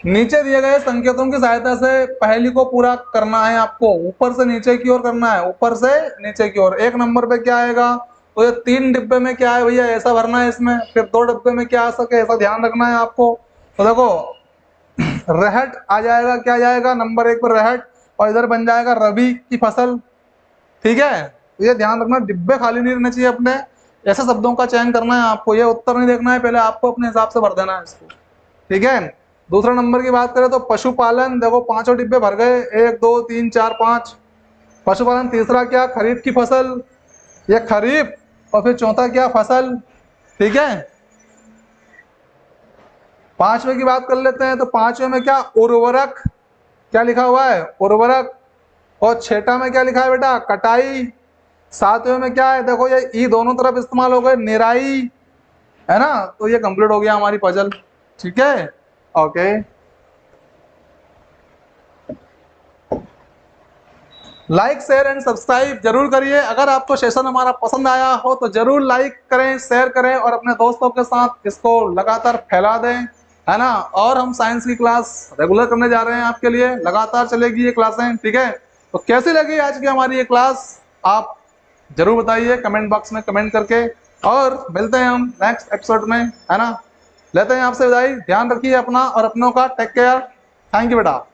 नीचे दिए गए संकेतों की सहायता से पहेली को पूरा करना है आपको। ऊपर से नीचे की ओर करना है, ऊपर से नीचे की ओर। 1 नंबर पे क्या आएगा, तो ये 3 डिब्बे में क्या है भैया, ऐसा भरना है इसमें। फिर 2 डिब्बे में क्या आ सके, ऐसा ध्यान रखना है आपको। तो देखो, रहट आ जाएगा, क्या जाएगा, नंबर 1 पर रहट, और इधर बन जाएगा रबी की फसल, ठीक है। तो ये ध्यान रखना, डिब्बे खाली नहीं रहने चाहिए अपने, ऐसे शब्दों का चयन करना है आपको। ये उत्तर नहीं देखना है, पहले आपको अपने हिसाब से भर देना है इसको, ठीक है। दूसरा नंबर की बात करें तो पशुपालन, देखो 5 डिब्बे भर गए, 1 2 3 4 5 पशुपालन। तीसरा क्या, खरीफ की फसल, ये खरीफ, और फिर चौथा क्या, फसल, ठीक है। 5वें की बात कर लेते हैं, तो 5वें में क्या, उर्वरक, क्या लिखा हुआ है, उर्वरक। और 6ठा में क्या लिखा है बेटा, कटाई। 7वें में क्या है, देखो ये ई दोनों तरफ इस्तेमाल हो गए, निराई, है ना। तो ये कंप्लीट हो गया हमारी पजल, ठीक है, okay. Like share and subscribe जरूर करिए। अगर आपको सेशन हमारा पसंद आया हो तो जरूर लाइक करें, शेयर करें, और अपने दोस्तों के साथ इसको लगातार फैला दें, है ना। और हम साइंस की क्लास रेगुलर करने जा रहे हैं आपके लिए, लगातार चलेगी ये क्लासें, ठीक है। तो कैसी लगी आज की हमारी ये क्लास, आप जरूर बताइए कमेंट बॉक्स में कमेंट करके। और मिलते हैं हम नेक्स्ट एपिसोड में, है ना। लेते हैं आपसे विदाई, ध्यान रखिए अपना और अपनों का, टेक केयर, थैंक यू बेटा।